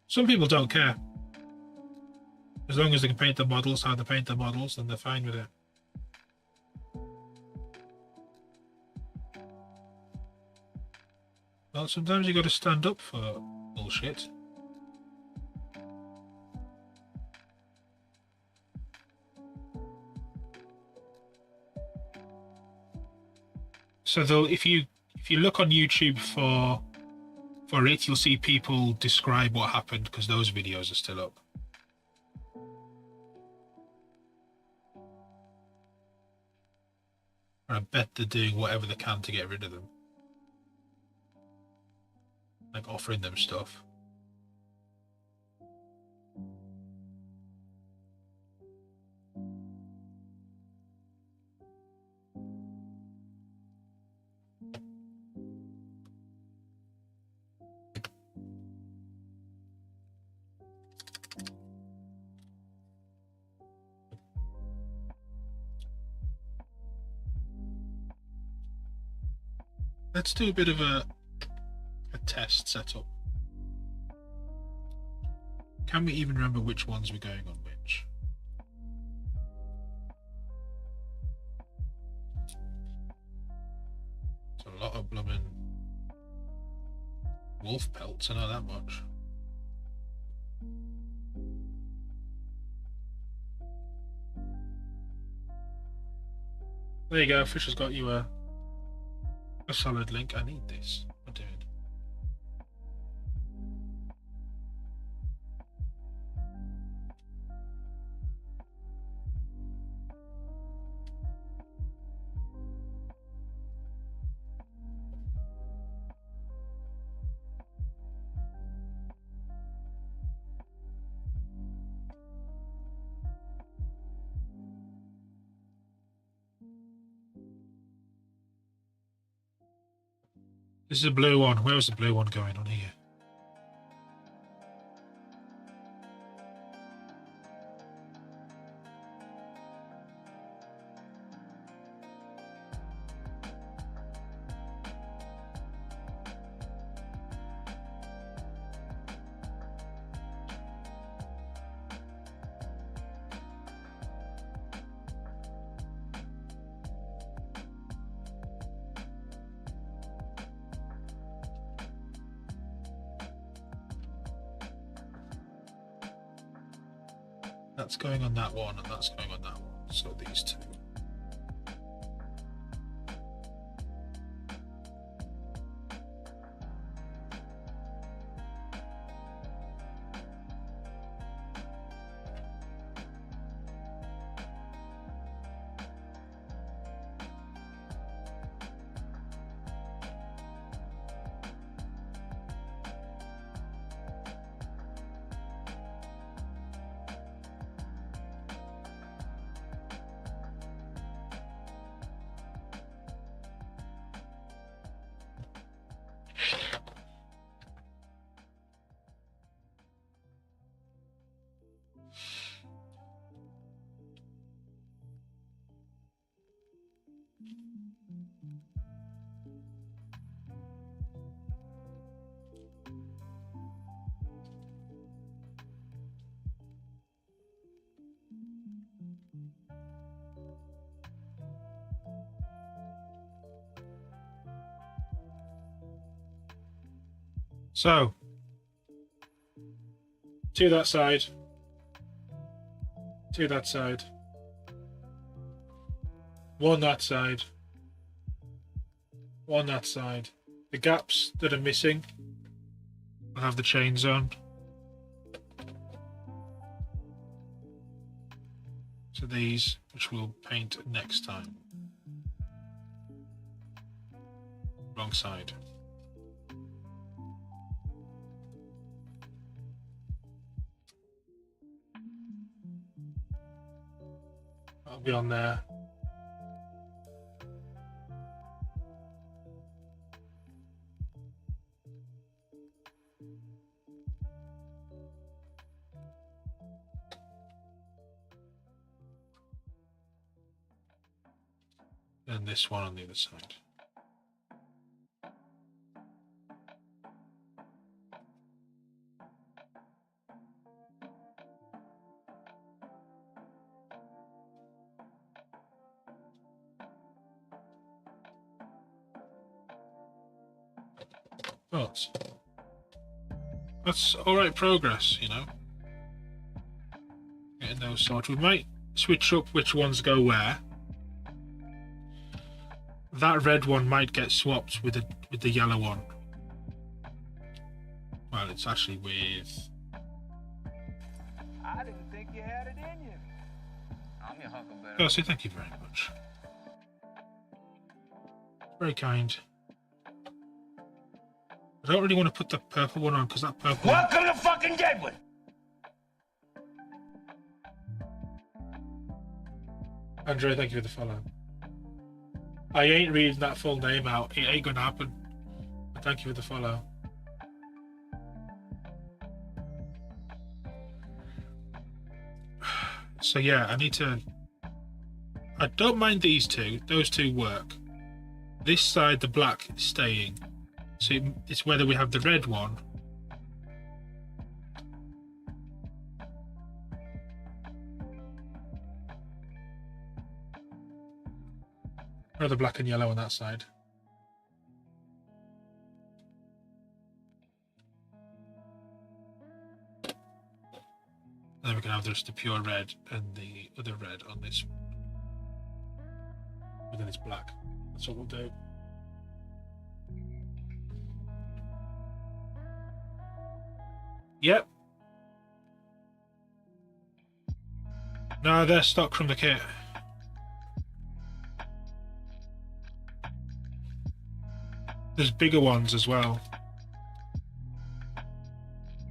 Some people don't care. As long as they can paint the models how they paint the models, then they're fine with it. Well, sometimes you got to stand up for bullshit. So though, if you look on YouTube for it, you'll see people describe what happened because those videos are still up. And I bet they're doing whatever they can to get rid of them. Like offering them stuff. Let's do a bit of a test setup. Can we even remember which ones we're going on which? It's a lot of blooming wolf pelts, I know that much. There you go, Fisher's got you a solid link. I need this. I'll do it. This is a blue one. Where was the blue one going on here? That's going on that one, and that's going on that one. So these two. So, to that side, to that side, one that side, one that side. The gaps that are missing, I'll have the chains on. So these, which we'll paint next time. Wrong side. I'll be on there. And this one on the other side. But that's alright progress, you know. Getting those sorted. We might switch up which ones go where. That red one might get swapped with the yellow one. Well, it's actually with... I didn't think you had it in you. I'm your huckleberry. Percy, thank you very much. Very kind. I don't really want to put the purple one on because that purple one... Welcome to fucking Deadwood! Andre, thank you for the follow. I ain't reading that full name out. It ain't gonna happen. But thank you for the follow. So yeah, I need to... I don't mind these two. Those two work. This side, the black, is staying. So it's whether we have the red one or the black and yellow on that side. Then we can have just the pure red and the other red on this one. And then it's black. That's what we'll do. Yep. No, they're stock from the kit. There's bigger ones as well.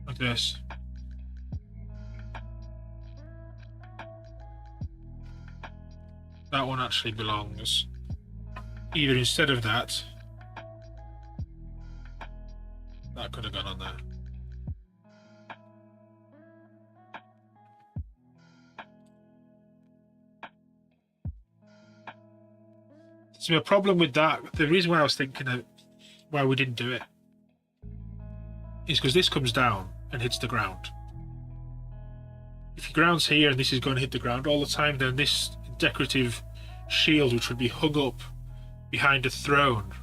Like this. That one actually belongs either instead of that. That could have gone on there. So a problem with that, the reason why I was thinking of why we didn't do it is because this comes down and hits the ground. If your ground's here and this is going to hit the ground all the time, then this decorative shield, which would be hung up behind a throne,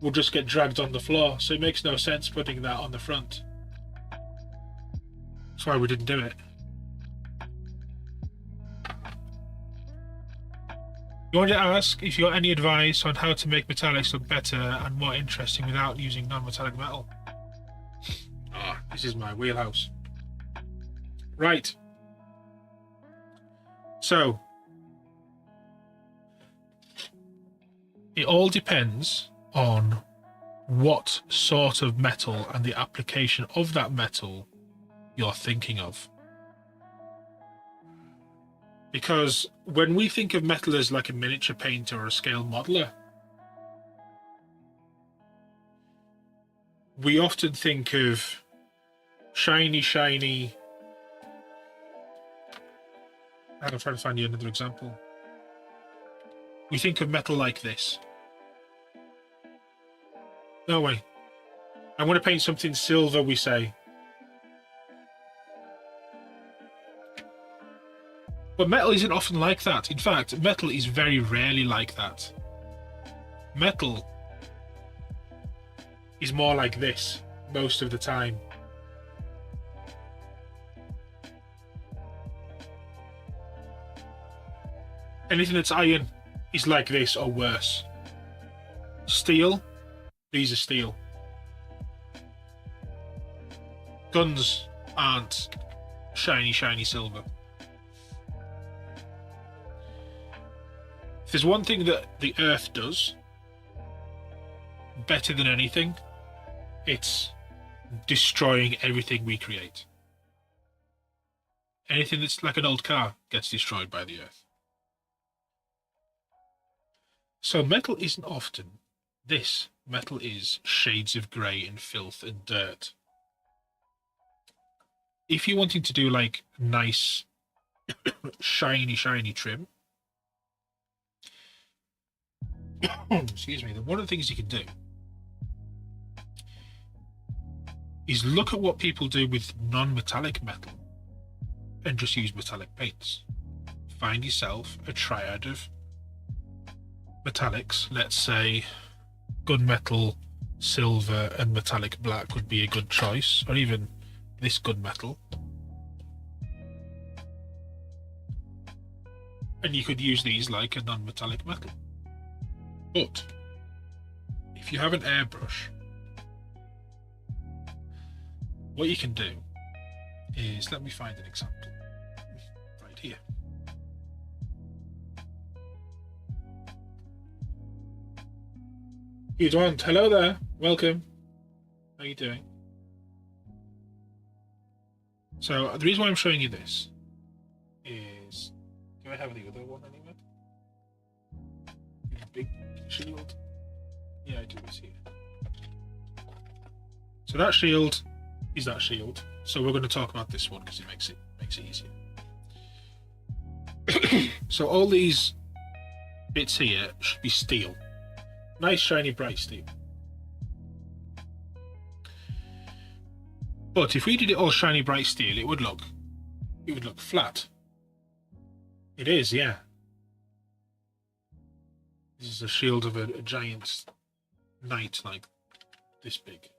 will just get dragged on the floor. So it makes no sense putting that on the front. That's why we didn't do it. You want to ask if you got any advice on how to make metallics look better and more interesting without using non-metallic metal? Ah, this is my wheelhouse. Right. So, it all depends on what sort of metal and the application of that metal you're thinking of. Because when we think of metal as like a miniature painter or a scale modeler, we often think of shiny. I'm trying to find you another example. We think of metal like this. No way. I want to paint something silver, we say. But metal isn't often like that. In fact, metal is very rarely like that. Metal is more like this most of the time. Anything that's iron is like this or worse. Steel, these are steel. Guns aren't shiny silver. If there's one thing that the Earth does better than anything, it's destroying everything we create. Anything that's like an old car gets destroyed by the Earth. So metal isn't often this. Metal is shades of grey and filth and dirt. If you're wanting to do like nice shiny trim, excuse me, then one of the things you can do is look at what people do with non-metallic metal and just use metallic paints. Find yourself a triad of metallics. Let's say gunmetal, silver and metallic black would be a good choice, or even this gunmetal. And you could use these like a non-metallic metal. But if you have an airbrush, what you can do is, let me find an example right here. You don't. Hello there. Welcome. How are you doing? So the reason why I'm showing you this is, do I have the other one anywhere? Big shield. Yeah, I do. It's here. So that shield is that shield. So we're going to talk about this one because it makes it easier. So all these bits here should be steel. Nice, shiny, bright steel. But if we did it all shiny, bright steel, it would look flat. It is, yeah. This is a shield of a giant knight like this big.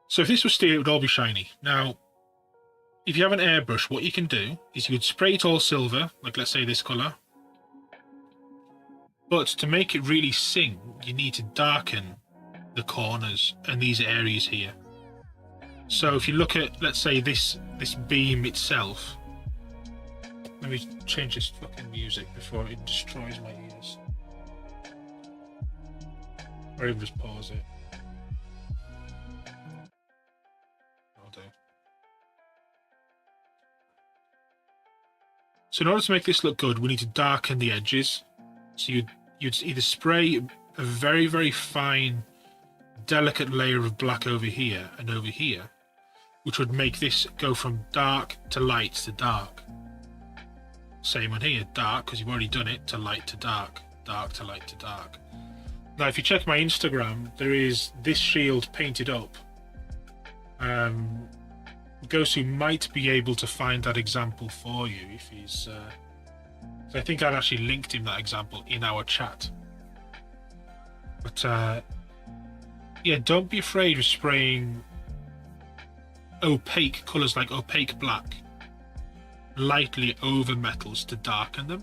So if this was steel, it would all be shiny. Now, if you have an airbrush, what you can do is you could spray it all silver, like let's say this colour. But to make it really sing, you need to darken the corners and these areas here. So if you look at, let's say, this beam itself. Let me change this fucking music before it destroys my ears. Or even just pause it. I'll do. So in order to make this look good, we need to darken the edges. So you'd either spray a very, very fine, delicate layer of black over here and over here, which would make this go from dark to light to dark. Same on here, dark, because you've already done it, to light to dark, dark to light to dark. Now, if you check my Instagram, there is this shield painted up. Gosu might be able to find that example for you if he's So I think I'd actually linked him that example in our chat. But yeah, don't be afraid of spraying opaque colours like opaque black lightly over metals to darken them,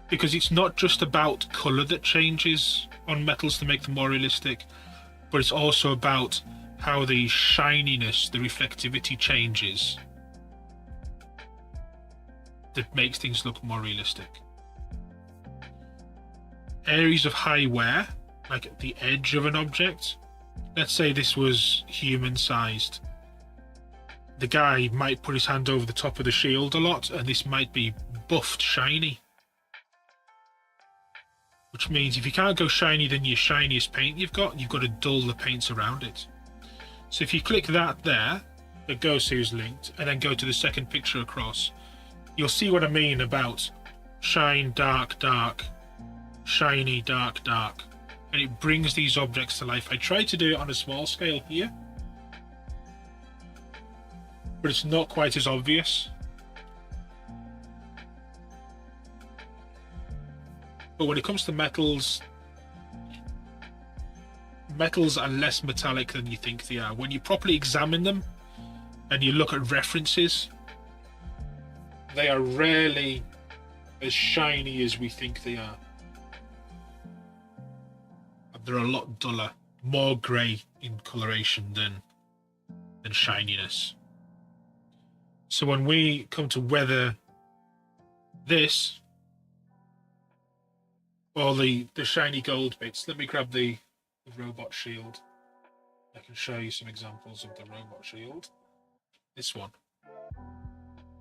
because it's not just about colour that changes on metals to make them more realistic, but it's also about how the shininess, the reflectivity changes that makes things look more realistic. Areas of high wear, like at the edge of an object, let's say this was human sized, the guy might put his hand over the top of the shield a lot, and this might be buffed shiny, which means if you can't go shiny than your shiniest paint you've got to dull the paints around it. So if you click that there, that goes to who's linked, and then go to the second picture across, you'll see what I mean about shine, dark, dark, shiny, dark, dark, and it brings these objects to life. I tried to do it on a small scale here, but it's not quite as obvious. But when it comes to metals, metals are less metallic than you think they are. When you properly examine them and you look at references, they are rarely as shiny as we think they are. They're a lot duller, more grey in coloration than shininess. So when we come to weather this, or the shiny gold bits, let me grab the robot shield. I can show you some examples of the robot shield. This one.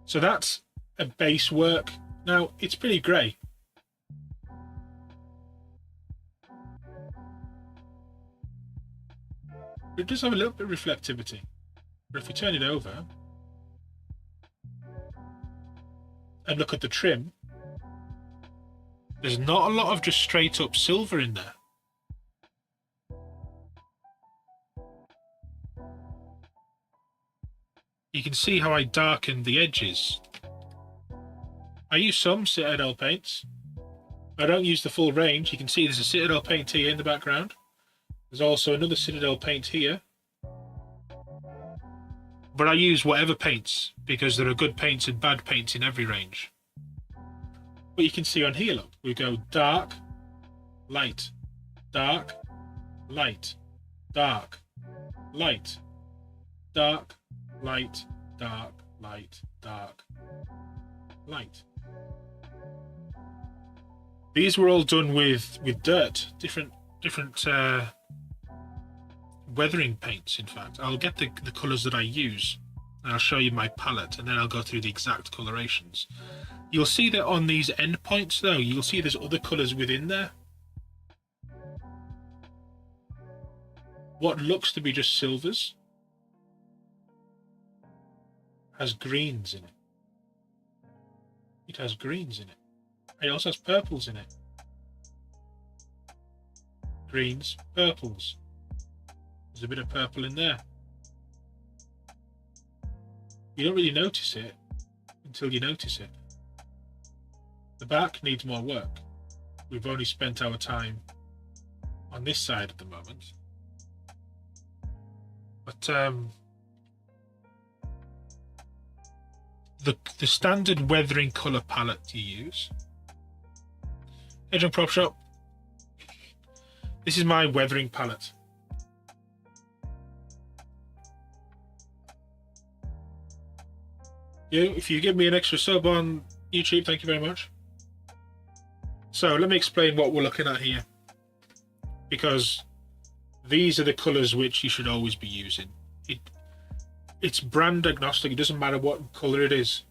So that's a base work. Now, it's pretty grey. It does have a little bit of reflectivity. But if we turn it over and look at the trim, there's not a lot of just straight up silver in there. You can see how I darken the edges. I use some Citadel paints. I don't use the full range. You can see there's a Citadel paint here in the background. There's also another Citadel paint here. But I use whatever paints, because there are good paints and bad paints in every range. But you can see on here, look, we go dark, light, dark, light, dark, light, dark, light, dark, light, dark, light. These were all done with dirt, different weathering paints. In fact, I'll get the colours that I use, and I'll show you my palette, and then I'll go through the exact colorations. You'll see that on these endpoints, though, you'll see there's other colours within there. What looks to be just silvers has greens in it. It has greens in it. It also has purples in it. Greens, purples. There's a bit of purple in there. You don't really notice it until you notice it. The back needs more work. We've only spent our time on this side at the moment. But the standard weathering colour palette you use. Edge and Prop Shop. This is my weathering palette. If you give me an extra sub on YouTube, thank you very much. So let me explain what we're looking at here, because these are the colours which you should always be using. It's brand agnostic. It doesn't matter what colour it is.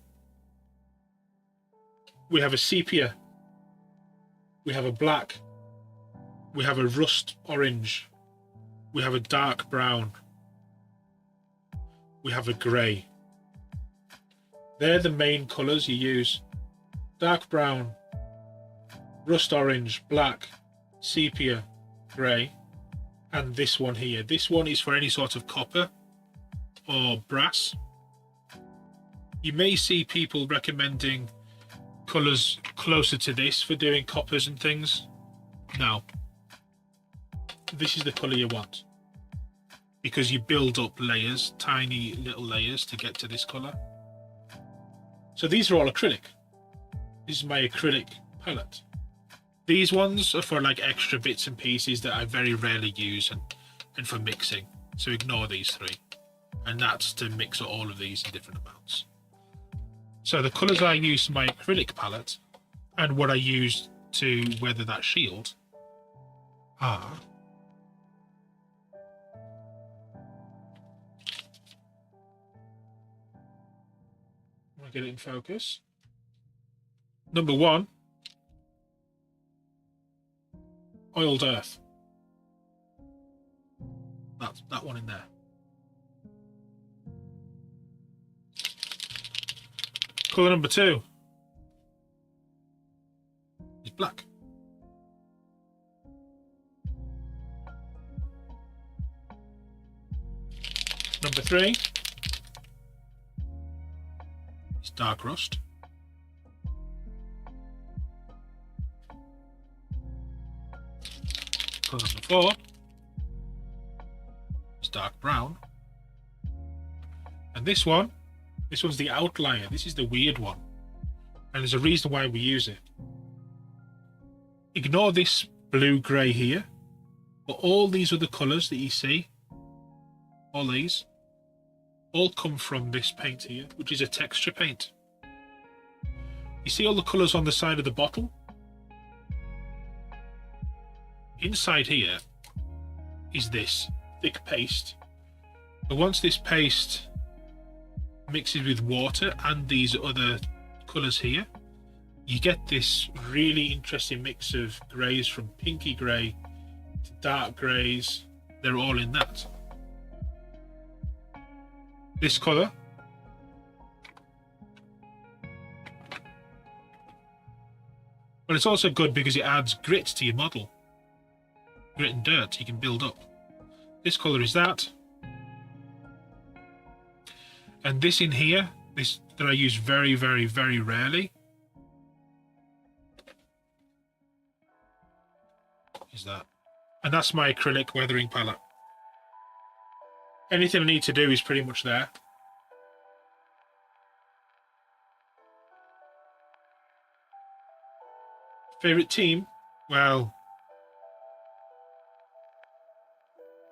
We have a sepia, we have a black, we have a rust orange, we have a dark brown, we have a grey. They're the main colours you use. Dark brown, rust orange, black, sepia, grey, and this one here. This one is for any sort of copper or brass. You may see people recommending colours closer to this for doing coppers and things. No. This is the colour you want. Because you build up layers, tiny little layers to get to this colour. So these are all acrylic. This is my acrylic palette. These ones are for like extra bits and pieces that I very rarely use and for mixing. So ignore these three. And that's to mix all of these in different amounts. So the colours I use in my acrylic palette and what I use to weather that shield are get it in focus. Number 1, oiled earth. That's that one in there. Colour number 2 is black. Number 3 is dark rust. Colour number 4 is dark brown. And this one's the outlier. This is the weird one. And there's a reason why we use it. Ignore this blue-grey here. But all these other colours that you see, all these, all come from this paint here, which is a texture paint. You see all the colours on the side of the bottle? Inside here is this thick paste. But once this paste mixes with water and these other colours here, you get this really interesting mix of greys, from pinky grey to dark greys. They're all in that. This colour but it's also good because it adds grit to your model. Grit and dirt you can build up. This colour is that. And this in here, this that I use very, very, very rarely, is that. And that's my acrylic weathering palette. Anything I need to do is pretty much there. Favourite team? Well,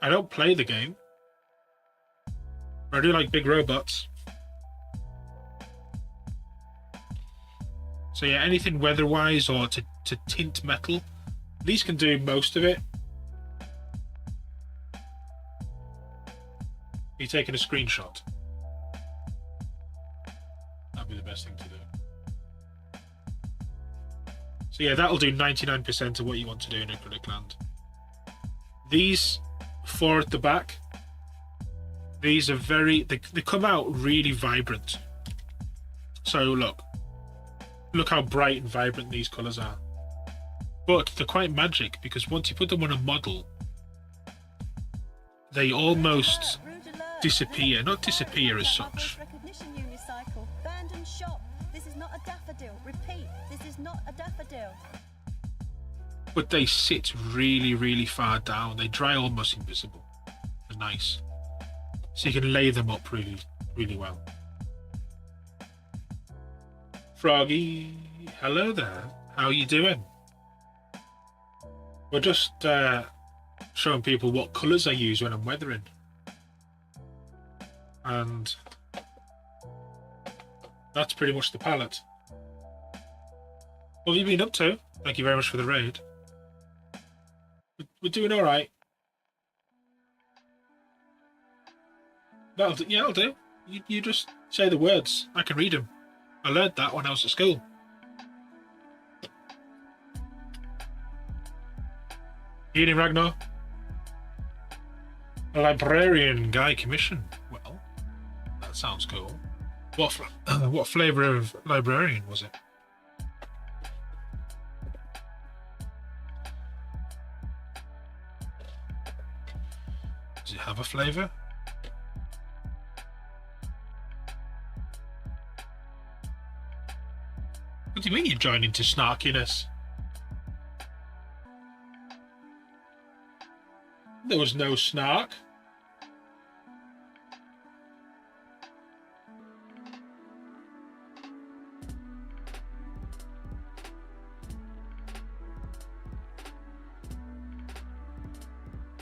I don't play the game. I do like big robots. So yeah, anything weather-wise or to tint metal, these can do most of it. Are you taking a screenshot? That'd be the best thing to do. So yeah, that'll do 99% of what you want to do in acrylic land. These 4 at the back, these are they come out really vibrant. So look how bright and vibrant these colours are. But they're quite magic because once you put them on a model, they almost disappear. Not disappear as such. Recognition unicycle. Abandoned shop. This is not a daffodil. Repeat. This is not a daffodil. But they sit really, really far down. They dry almost invisible. They're nice. So you can lay them up really, really well. Froggy, hello there. How you doing? We're just showing people what colours I use when I'm weathering. And that's pretty much the palette. What have you been up to? Thank you very much for the raid. We're doing alright. That'll do. You just say the words. I can read them. I learned that when I was at school. Eating Ragnar. A librarian guy commission. Well, that sounds cool. What flavour of librarian was it? Does it have a flavour? What do you mean you're joining to snarkiness? There was no snark.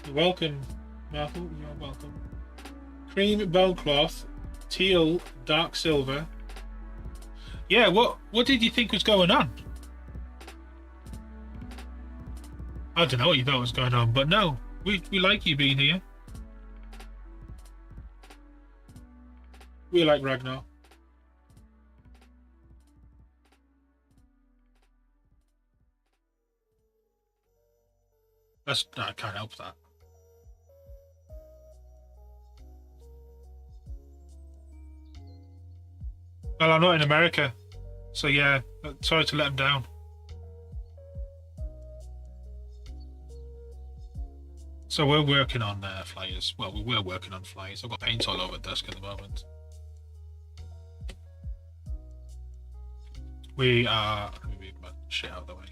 You're welcome, Marple. You're welcome. Cream bone cloth, teal, dark silver. Yeah, what did you think was going on? I don't know what you thought was going on, but no, we like you being here. We like Ragnar. I can't help that. Well, I'm not in America, so yeah, sorry to let them down. So we're working on flyers. Well, we were working on flyers. I've got paint all over the desk at the moment. We are... Let me move my shit out of the way.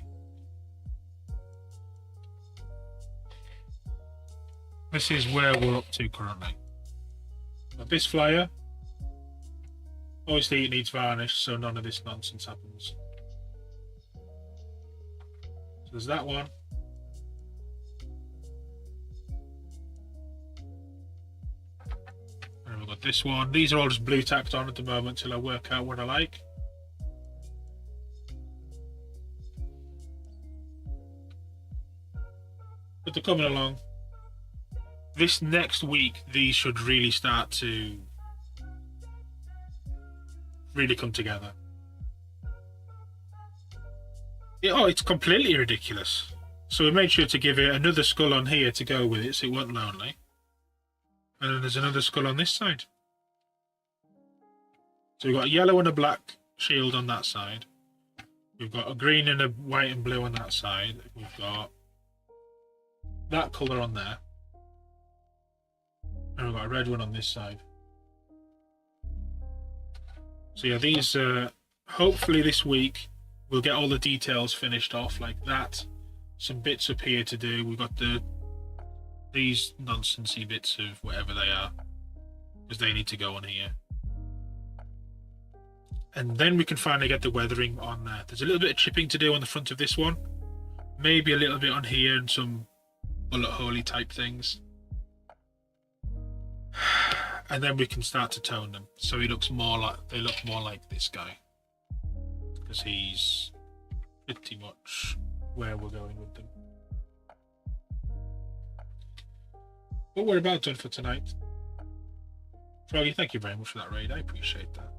This is where we're up to currently. But this flyer... Obviously, it needs varnish, so none of this nonsense happens. So there's that one. And we've got this one. These are all just blue tacked on at the moment till I work out what I like. But they're coming along. This next week, these should really start to really come together. It's completely ridiculous. So we made sure to give it another skull on here to go with it so it wasn't lonely. And then there's another skull on this side. So we've got a yellow and a black shield on that side. We've got a green and a white and blue on that side. We've got that colour on there. And we've got a red one on this side. So yeah, these hopefully this week we'll get all the details finished off like that. Some bits up here to do. We've got these nonsensy bits of whatever they are, because they need to go on here. And then we can finally get the weathering on there. There's a little bit of chipping to do on the front of this one. Maybe a little bit on here and some bullet holy type things. And then we can start to tone them so they look more like this guy, because he's pretty much where we're going with them. But we're about done for tonight. Froggy, thank you very much for that raid. I appreciate that.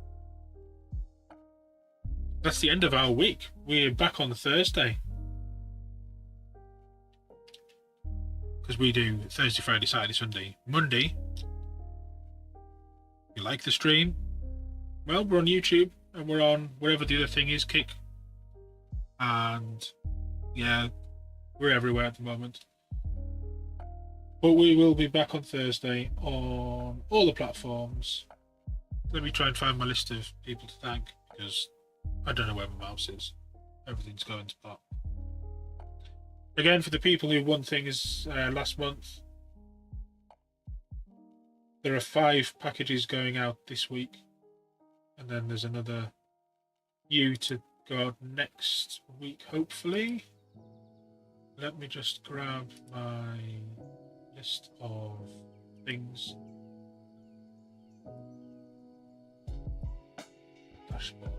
That's the end of our week. We're back on Thursday, because we do Thursday, Friday, Saturday, Sunday, Monday. You like the stream? Well, we're on YouTube and we're on wherever the other thing is, Kick. And yeah, we're everywhere at the moment. But we will be back on Thursday on all the platforms. Let me try and find my list of people to thank, because I don't know where my mouse is. Everything's going to pot. Again, for the people who won things last month, there are 5 packages going out this week, and then there's another to go out next week, hopefully. Let me just grab my list of things. Dashboard.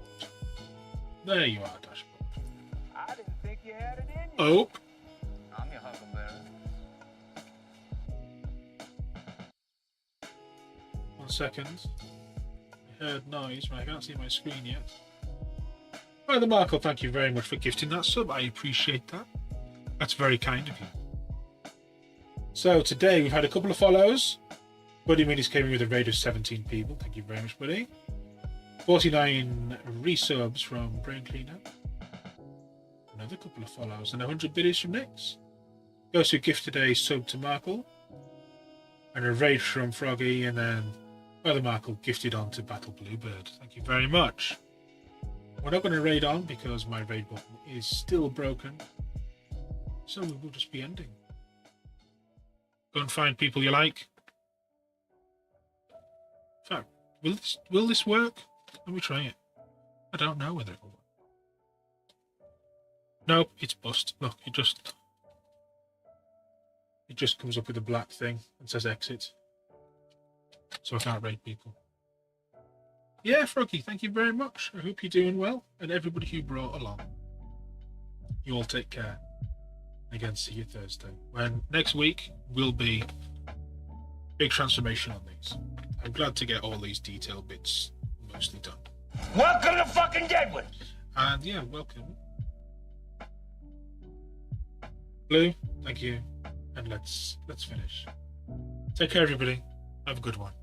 There you are, dashboard. I didn't think you had it in you. Oh. I'm your huckleberry. 1 second. I heard noise, but I can't see my screen yet. Hi, the Marco, thank you very much for gifting that sub. I appreciate that. That's very kind of you. So today we've had a couple of follows. Buddy Minis came in with a raid of 17 people. Thank you very much, buddy. 49 resubs from Brain Cleaner. Another couple of follows and 100 biddies from Nix. Goes who gifted a sub to Markle. And a raid from Froggy, and then Brother Markle gifted on to Battle Bluebird. Thank you very much. We're not going to raid on because my raid button is still broken. So we will just be ending. Go and find people you like. In fact, will this work? Let me try it. I don't know whether it will work. Nope, it's bust. Look, it just comes up with a black thing and says exit. So I can't raid people. Yeah, Froggy, thank you very much. I hope you're doing well. And everybody who brought along. You all take care. Again, see you Thursday. When next week will be big transformation on these. I'm glad to get all these detail bits mostly done. Welcome to fucking Deadwood. And yeah, welcome. Blue, thank you. And let's finish. Take care, everybody. Have a good one.